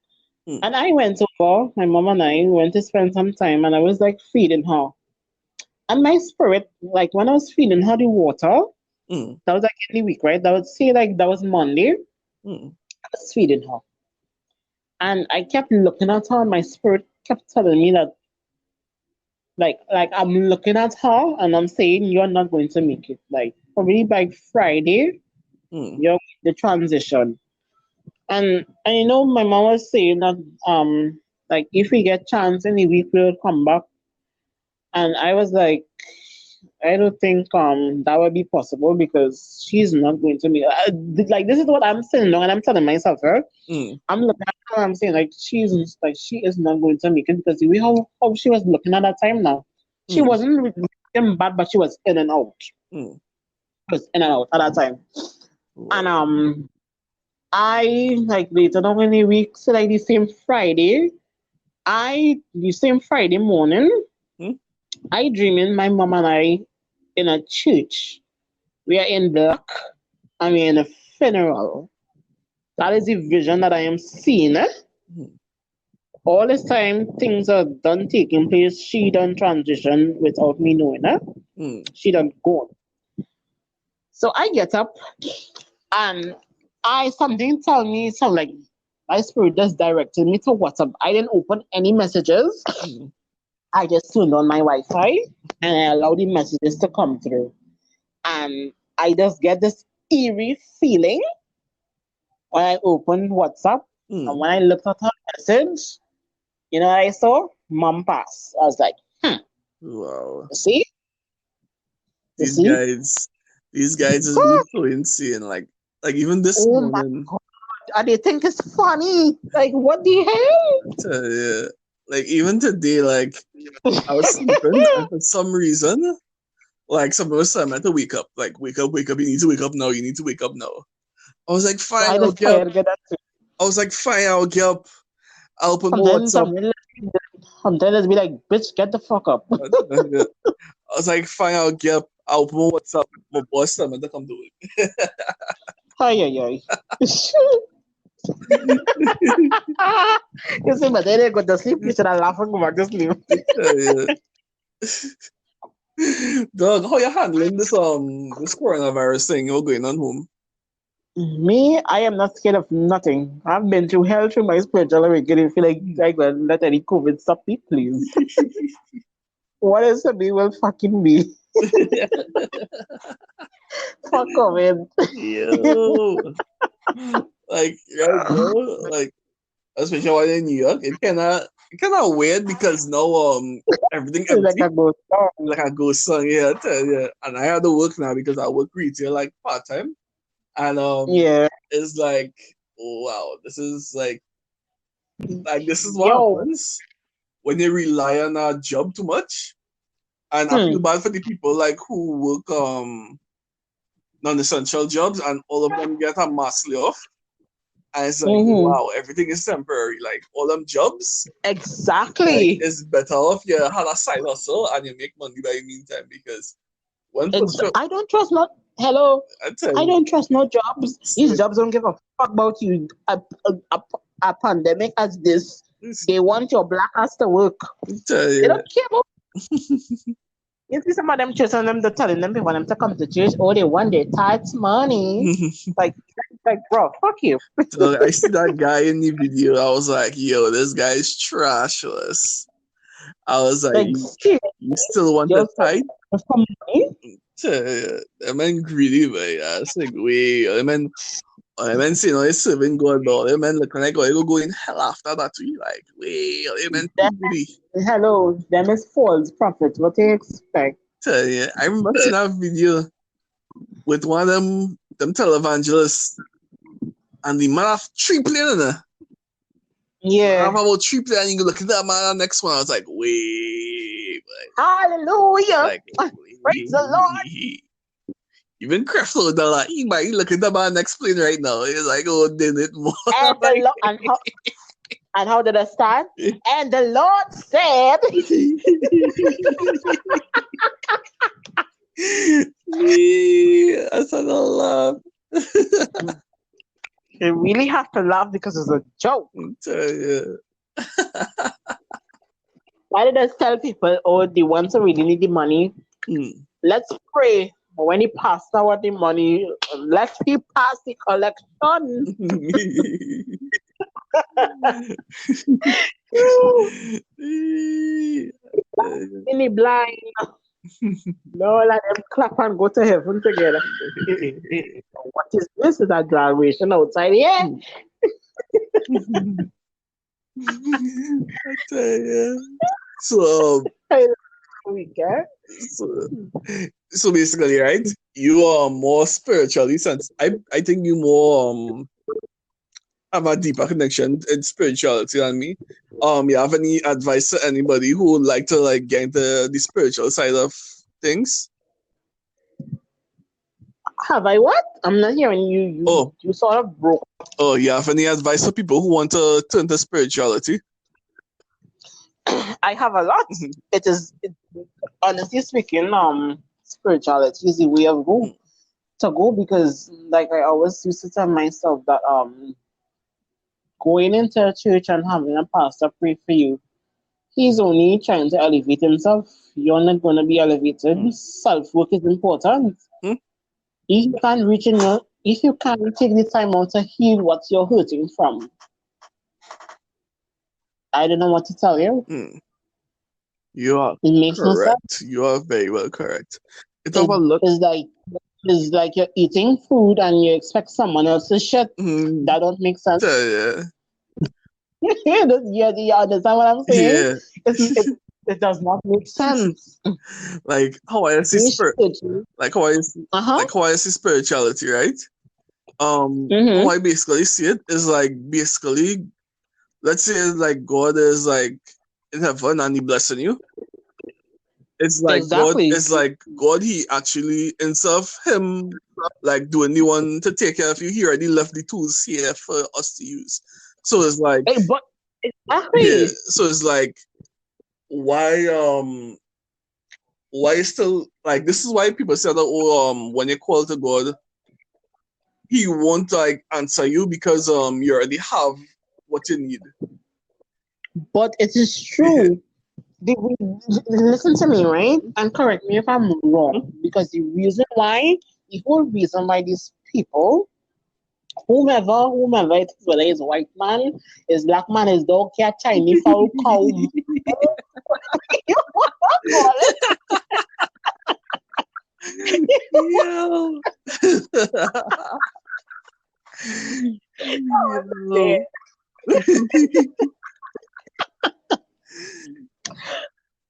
Hmm. And I went over, my mom and I went to spend some time and I was like feeding her. And my spirit, like when I was feeding her the water, Hmm. that was like in the week, right? That would say like that was Monday. Hmm. I was feeding her. And I kept looking at her and my spirit kept telling me that like I'm looking at her and I'm saying you're not going to make it. Like probably by Friday, Mm. you're the transition. And you know, my mom was saying that like if we get chance in the week we'll come back. And I was like, I don't think that would be possible because she's not going to be like this is what I'm saying now and I'm telling myself, her. Mm. I'm looking at her, I'm saying like she is not going to make it because the way how she was looking at that time now. She Mm. wasn't really looking bad, but she was in and out. Mm. She was in and out at that time. And Wow. I like later on in the week, so like the same Friday morning, Mm. I dreaming my mom and I in a church. We are in black and we're in a funeral. That is the vision that I am seeing. Mm. All this time, things are done taking place. She done transition without me knowing. Mm. She done gone. So I get up and I something tell me so like my spirit just directed me to WhatsApp. I didn't open any messages. Mm. I just turned on my Wi-Fi and I allowed the messages to come through. And I just get this eerie feeling when I opened WhatsApp and Mm. when I looked at her message, you know what I saw? Mom pass. I was like, Wow. you see? You These see? guys, these guys is really so insane. Like even this Oh my morning, god. And they think it's funny. Like what the hell? like even today, like I was sleeping and for some reason, like someone was telling me to wake up. Like wake up, you need to wake up now, you need to wake up now. I was like, So fine, I I'll just get up. tired get that too. I was like, fine, I'll get up. I'll open my Sometimes WhatsApp. sometimes be like, bitch, get the fuck up. I was like, fine, I'll get up. I'll open my WhatsApp. My boss told me to come do it. Ay ay ay. You see, but then they go to sleep, you should have laughed and go back to sleep. Yeah. Doug, how you handling this coronavirus thing you're going on home? Me, I am not scared of nothing. I've been through hell through my spiritual awakening. Feel like I gotta let any COVID stop me, please. What is to be will fucking be. Fuck COVID. Yo, like right now, like especially while in New York, it kinda weird because now everything Like empty, a ghost town. like a ghost song, yeah, I tell you. And I have to work now because I work retail like part time, and Yeah. it's like wow, this is like this is what Yo. happens when you rely on a job too much. And I feel Hmm. bad for the people like who work non-essential jobs and all of them get a mass layoff. And it's like, Mm-hmm. wow, everything is temporary. Like all them jobs, like Exactly. it's better off you had a side hustle and you make money by the meantime because when push up, I don't trust not. Hello. I tell I you, don't trust no jobs. These see, jobs don't give a fuck about you. A pandemic as this, they want your black ass to work. I tell They you. don't care about. You see some of them church and them they're telling them they want them to come to church. Oh, they want their tithes money. Like, like, bro, fuck you. So I see that guy in the video. I was like, yo, this guy's trashless. I was like, Like, shit, you still want the just tithe? for some money. I mean, greedy, but I was like, wait, I mean, see, no, it's serving God, but I mean, looking like God, you go in hell after that, we like, wait, I mean, too That, greedy. hello, them is false prophets. What do you expect? Tell you, I remember seeing that video with one of them televangelists, and the man have three playing in there. Man have Yeah. about three playing, and you look at that man, the next one, I was like, wait, Hallelujah. like, Praise the Lord. wait. Even Creflo Dollar, he might look at the man next plane right now. He's like, oh, did it more. And the Like, Lord, and how did I start? And the Lord said, yeah, that's a laugh. you really have to laugh because it's a joke. Tell you. Why did I tell people, oh, the ones who really need the money, Mm. let's pray. When he passed out the money, let he pass the collection. In the blind. No, let them clap and go to heaven together. What is this? Is that graduation outside here? I tell you. So, We get. so basically, right? You are more spiritually sensitive. I think you more have a deeper connection in spirituality than me. You have any advice to anybody who would like to like get into the spiritual side of things? Have I what? I'm not hearing you. You sort of broke. Oh, you have any advice for people who want to turn to spirituality? I have a lot. It is honestly speaking, spirituality is the way of to go because like I always used to tell myself that going into a church and having a pastor pray for you, he's only trying to elevate himself. You're not gonna be elevated. Self-work is important. If you can't reach in your if you can't take the time out to heal what you're hurting from, I don't know what to tell you. You are it makes correct. No sense. You are very well correct. It's like you're eating food and you expect someone else to shit. That don't make sense. Yeah. You understand what I'm saying? Yeah. It does not make sense. Like how I see like how I see spirituality, right? How I basically see it is like basically, let's say like God is like in heaven and he blessing you. It's like exactly. God. It's like God. He actually himself, him, like doing the one to take care of you. He already left the tools here for us to use. So it's like, but exactly. Yeah. So it's like, why still like this is why people say that when you call to God, he won't like answer you because you already have what you need. But it is true. Listen to me, right? And correct me if I'm wrong. Because the whole reason why these people, whomever it is, whether it's white man, is black man, is dog, cat, Chinese, fowl, cow. Yo.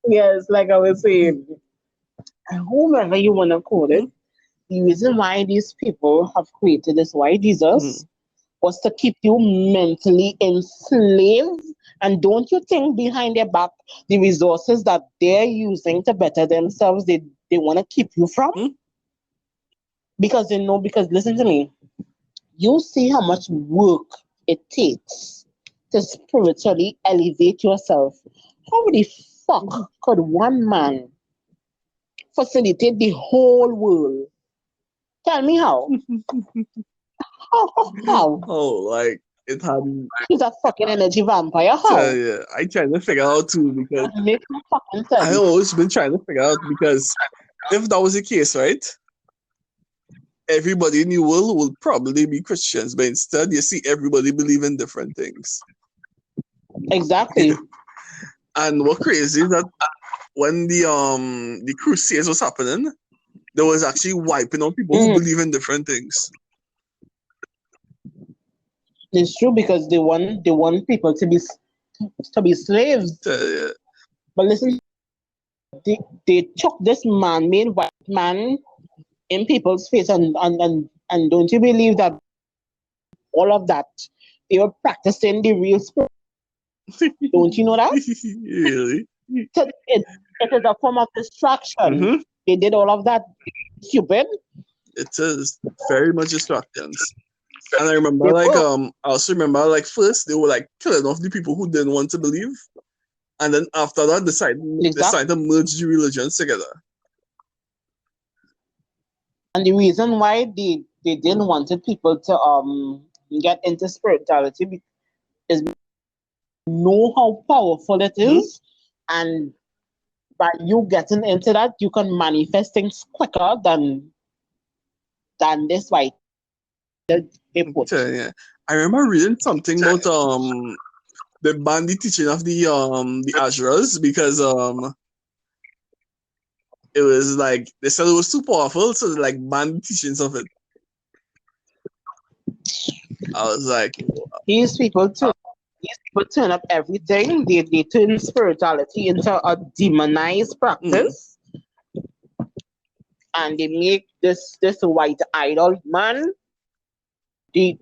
Yes, like I was saying, whomever you want to call it, the reason why these people have created this white Jesus was to keep you mentally enslaved. And don't you think behind their back, the resources that they're using to better themselves, they want to keep you from? Because they know, because listen to me, you see how much work it takes to spiritually elevate yourself. How the fuck could one man facilitate the whole world? Tell me how. How? Oh, like it had. He's a fucking energy vampire. How? Yeah, I trying to figure out too because That makes no fucking sense. I always been trying to figure out because if that was the case, right? Everybody in the world would probably be Christians, but instead you see everybody believe in different things. Exactly. And what crazy is that when the Crusades was happening, there was actually wiping out people who believe in different things. It's true because they want people to be slaves. Yeah. But listen, they took this man-made white man in people's face and don't you believe that all of that they were practicing the real spirit? Don't you know that? Really? So it is a form of distraction. They did all of that. Stupid. It is very much distractions. And I remember I also remember like first they were like killing off the people who didn't want to believe. And then after that decided to merge the religions together. And the reason why they didn't wanted people to get into spirituality is because they know how powerful it is, and by you getting into that, you can manifest things quicker than this white. Yeah. I remember reading something about the bandit teaching of the Azuras because it was like they said it was too powerful, so they like banned teachings of it. I was like, These people turn up everything. They turn spirituality into a demonized practice, and they make this white idol man the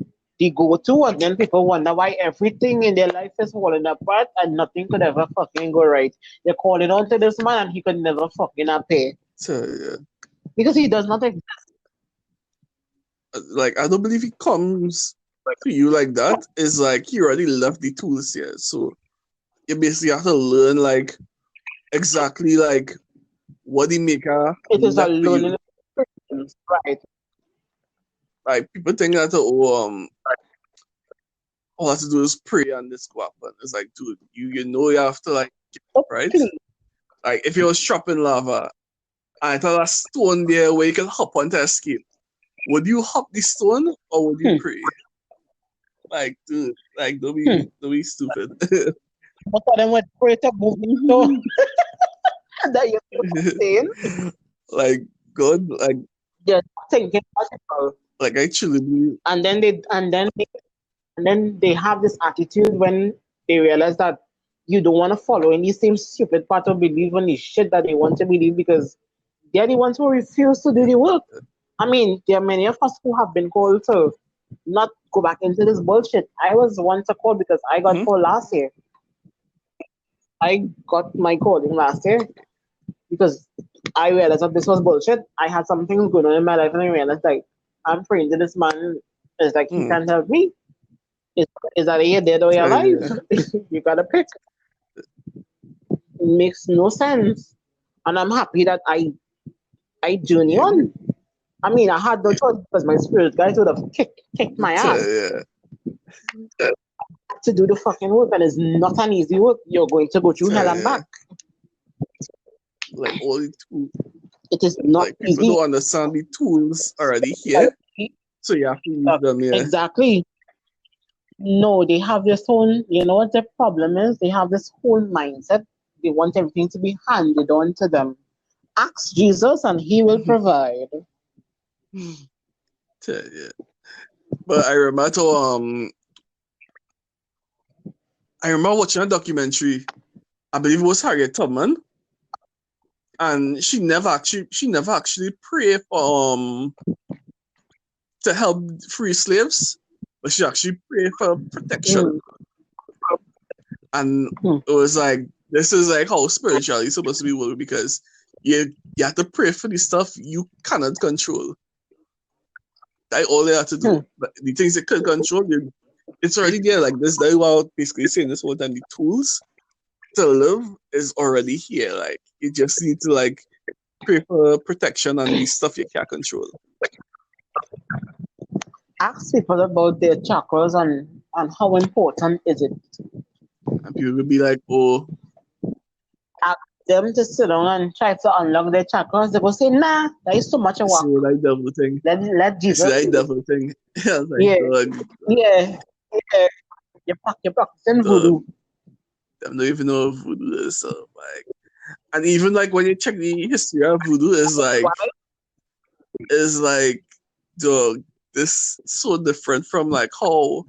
go-to, and then people wonder why everything in their life is falling apart and nothing could ever fucking go right. They're calling on to this man and he could never fucking appear. so yeah. Because he does not exist. Like I don't believe he comes to you like that. It's like he already left the tools here, so you basically have to learn like exactly like what the maker It is a left for you. loneliness, right? Like people think that all I have to do is pray and this go happen. It's like, dude, you know you have to like right? Like if you was trapped in lava and it's a stone there where you can hop on to escape, would you hop the stone or would you pray? Like, dude, like don't be stupid. But for them would pray to moving stone. That you're saying. Like God, like They're not thinking possible. like actually believe. And then they have this attitude when they realize that you don't want to follow any same stupid part of belief in the shit that they want to believe because they're the ones who refuse to do the work. I mean, there are many of us who have been called to not go back into this bullshit. I was once a call because I got called last year. I got my calling last year because I realized that this was bullshit. I had some things going on in my life and I realized like I'm praying to this man. It's like he can't help me. Is that you're dead or you're alive? You gotta pick. It makes no sense. And I'm happy that I journey on. I mean, I had no choice because my spirit guys would have kicked my ass. To do the fucking work, and it's not an easy work. You're going to go through hell and back. Like all the tools. It is not like, easy. People don't understand the tools already here, so you have to use them. Yeah. Exactly. No, they have this own. You know what the problem is? They have this whole mindset. They want everything to be handed on to them. Ask Jesus, and He will provide. Yeah. But I remember watching a documentary. I believe it was Harriet Tubman, and she never actually prayed for to help free slaves, but she actually prayed for protection. And it was like, this is like how spirituality is supposed to be working, because you have to pray for the stuff you cannot control. That's all you have to do. But the things you can control, it's already there. Like this, that's what basically saying this whole time. The tools to live is already here. Like you just need to like pray for protection and the stuff you can't control. Ask people about their chakras and how important is it. And people will be like, oh. Ask them to sit down and try to unlock their chakras. They will say, nah, that is so much a work. So like devil thing. Let Jesus. Like devil thing. God. Yeah. You're practicing voodoo. I don't even know what voodoo is. So like, and even like when you check the history of voodoo, is like, dog, this so different from like how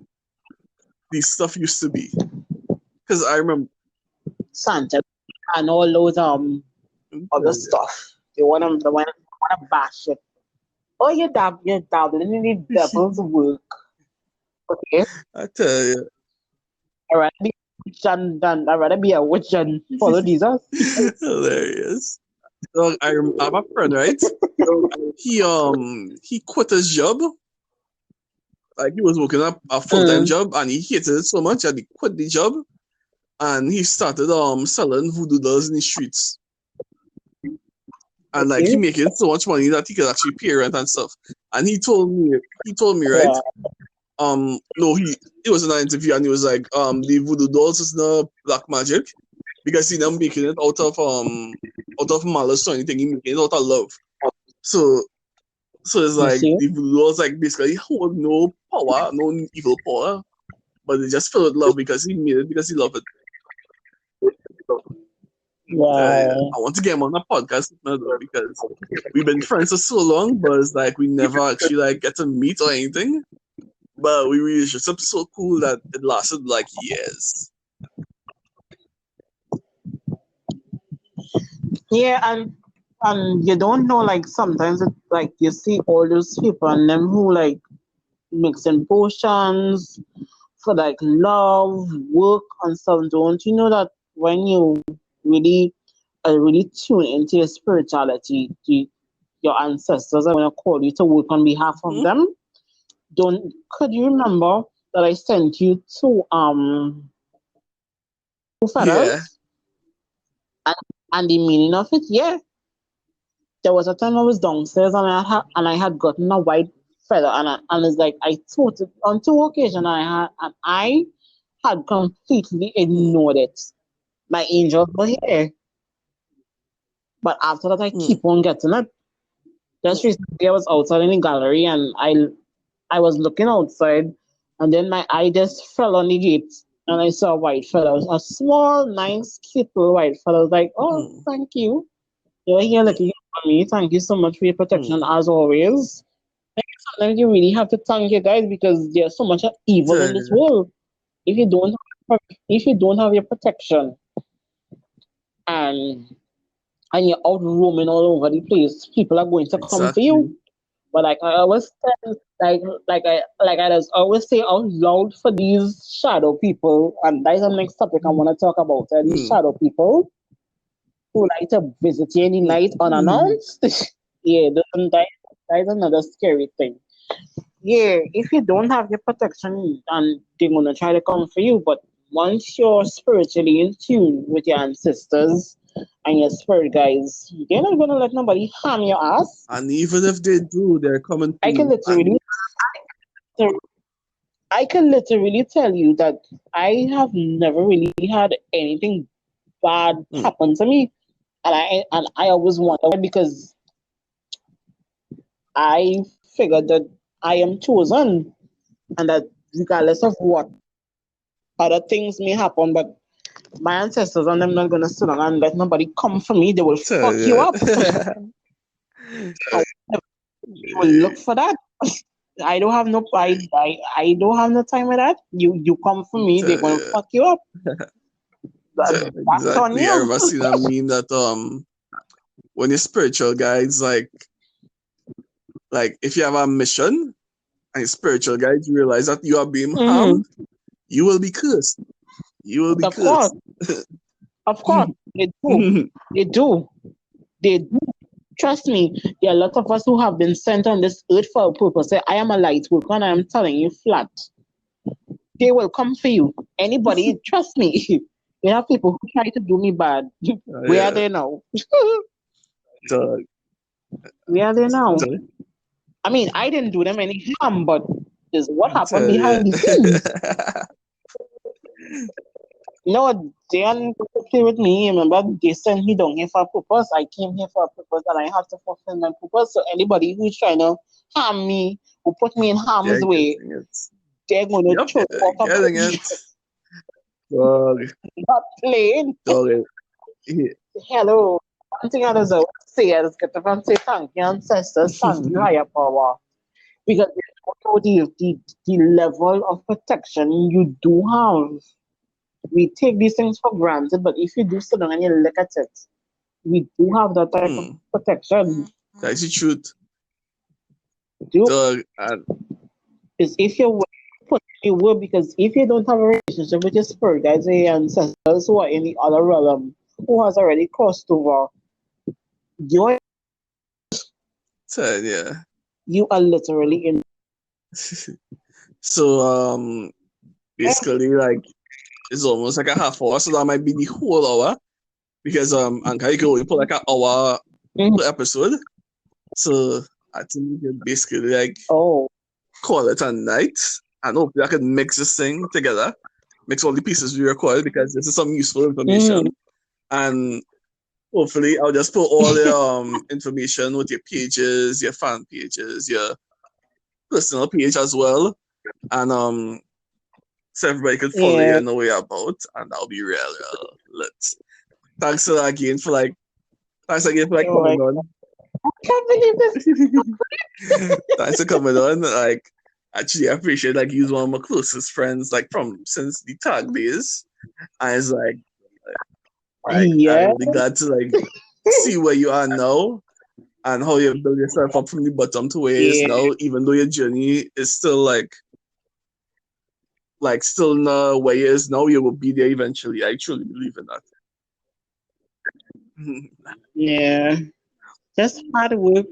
this stuff used to be. Because I remember Santa and all those other stuff. They wanna bash it. Oh, you're dabbling in the devil's work. Okay. I tell you. I'd rather be a witch and follow Jesus. Hilarious. So I have a friend, right? He quit his job. Like he was working a full-time job and he hated it so much that he quit the job and he started selling voodoo dolls in the streets. And like he making so much money that he could actually pay rent and stuff. And he told me, right? No, he was in an interview and he was like, the voodoo dolls is not black magic because he not making it out of malice or anything. He making it out of love. So it's like the voodoo dolls like basically hold no power, no evil power, but they just filled with love because he made it because he loved it. Wow. I want to get him on the podcast now though, because we've been friends for so long, but it's like we never actually like get to meet or anything. But we really just so cool that it lasted like years. Yeah, and you don't know, like sometimes it, like you see all those people and them who like mixing potions for like love, work and stuff. Don't you know that when you really really tune into your spirituality, your ancestors are gonna call you to work on behalf of Hmm? them? Don't Could you remember that I sent you two Yeah. feathers and, and the meaning of it? Yeah. There was a time I was downstairs and I had gotten a white feather and it's like I thought it on two occasions I had completely Hmm. ignored it. My angels were here, but after that I Hmm. keep on getting it. Just recently I was outside in the gallery and I was looking outside and then my eye just fell on the gate and I saw a white feather, a small, nice, cute little white feather. I was like, oh, Hmm. thank you. You're here looking at me. Thank you so much for your protection Hmm. as always. Sometimes you really have to thank you guys because there's so much evil in this Yeah, world. If you don't if you don't have your protection and you're out roaming all over the place, people are going to come for you. exactly. But like I always tell, I just always say out loud for these shadow people, and that's the next topic I want to talk about. These Hmm. shadow people who like to visit you in the night Hmm. unannounced. Yeah, that's another scary thing. Yeah, if you don't have your protection, and they're gonna try to come for you. But once you're spiritually in tune with your ancestors and your spirit guides, they're not gonna let nobody harm your ass. And even if they do, they're coming I can through. And literally, I can literally tell you that I have never really had anything bad hmm. happen to me, and I always wonder why, because I figured that I am chosen and that regardless of what other things may happen, but my ancestors and them not gonna sit down and let nobody come for me. They will So, fuck you up. yeah. So you will look for that. I don't have no I don't have no time with that. You come for me, So, they're gonna yeah. fuck you up. That's on Exactly. I you. remember seeing a meme that when your spiritual guides like if you have a mission and your spiritual guides realize that you are being Hmm. harmed, you will be cursed. You will be Of course, cursed. of course, they do. They do. They do. Trust me, there are a lot of us who have been sent on this earth for a purpose. Say, I am a light worker and I am telling you flat. They will come for you. Anybody, trust me. You have people who try to do me bad. Where are Yeah. they now? So, Where are they now? so, I mean, I didn't do them any harm, but this is what happened yeah. behind the scenes. No, they didn't play with me. Remember, they sent me down here for a purpose. I came here for a purpose and I have to fulfill my purpose. So anybody who's trying to harm me, who put me in Yeah, harm's way, getting it. they're going to Yep, throw you off a getting bridge. it. Dog, Not playing. dog. Yeah. Hello. One thing I just always say is get up and say thank you, ancestors, thank you, higher power. Because you don't know the level of protection you do have. We take these things for granted, but if you do sit down and you look at it, we do have that type of Hmm. protection. That's the truth. Do Dog, and is if you put you will, because if you don't have a relationship with your spirit guides and your ancestors who are in the other realm, who has already crossed over, you're yeah. you are literally in. So basically like it's almost like a half hour, so that might be the whole hour because Anka you can only put like an hour Mhm. per episode. So I think we can basically like Oh. call it a night and hopefully I can mix this thing together, mix all the pieces we record because this is some useful Mhm. information. And hopefully I'll just put all the information with your pages, your fan pages, your personal page as well. And so everybody could follow you Yeah. and know what you're about, and that'll be real lit. Thanks again for like Oh my coming God. on. I can't believe this. Thanks for coming on. Like, actually, I appreciate like you're one of my closest friends, like from since the tag days. And it's like I'm Yeah, really glad to like see where you are now and how you build yourself up from the bottom to where it is yeah, now. Even though your journey is still still not where it is now, you will be there eventually. I truly believe in that. yeah. Just hard work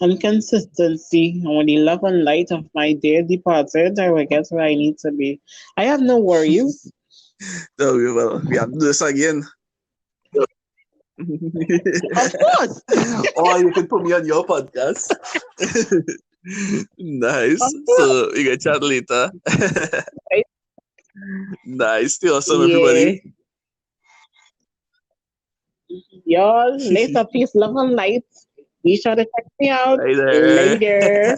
and consistency. And with the love and light of my dear departed, I will get where I need to be. I have no worries. So we have to do this again. Of course, Or you could put me on your podcast. of Nice. course. So we get chat later. Nice. Stay awesome, Yeah. everybody. Y'all, later, peace, love, and light. Be sure to check me out Bye there. later.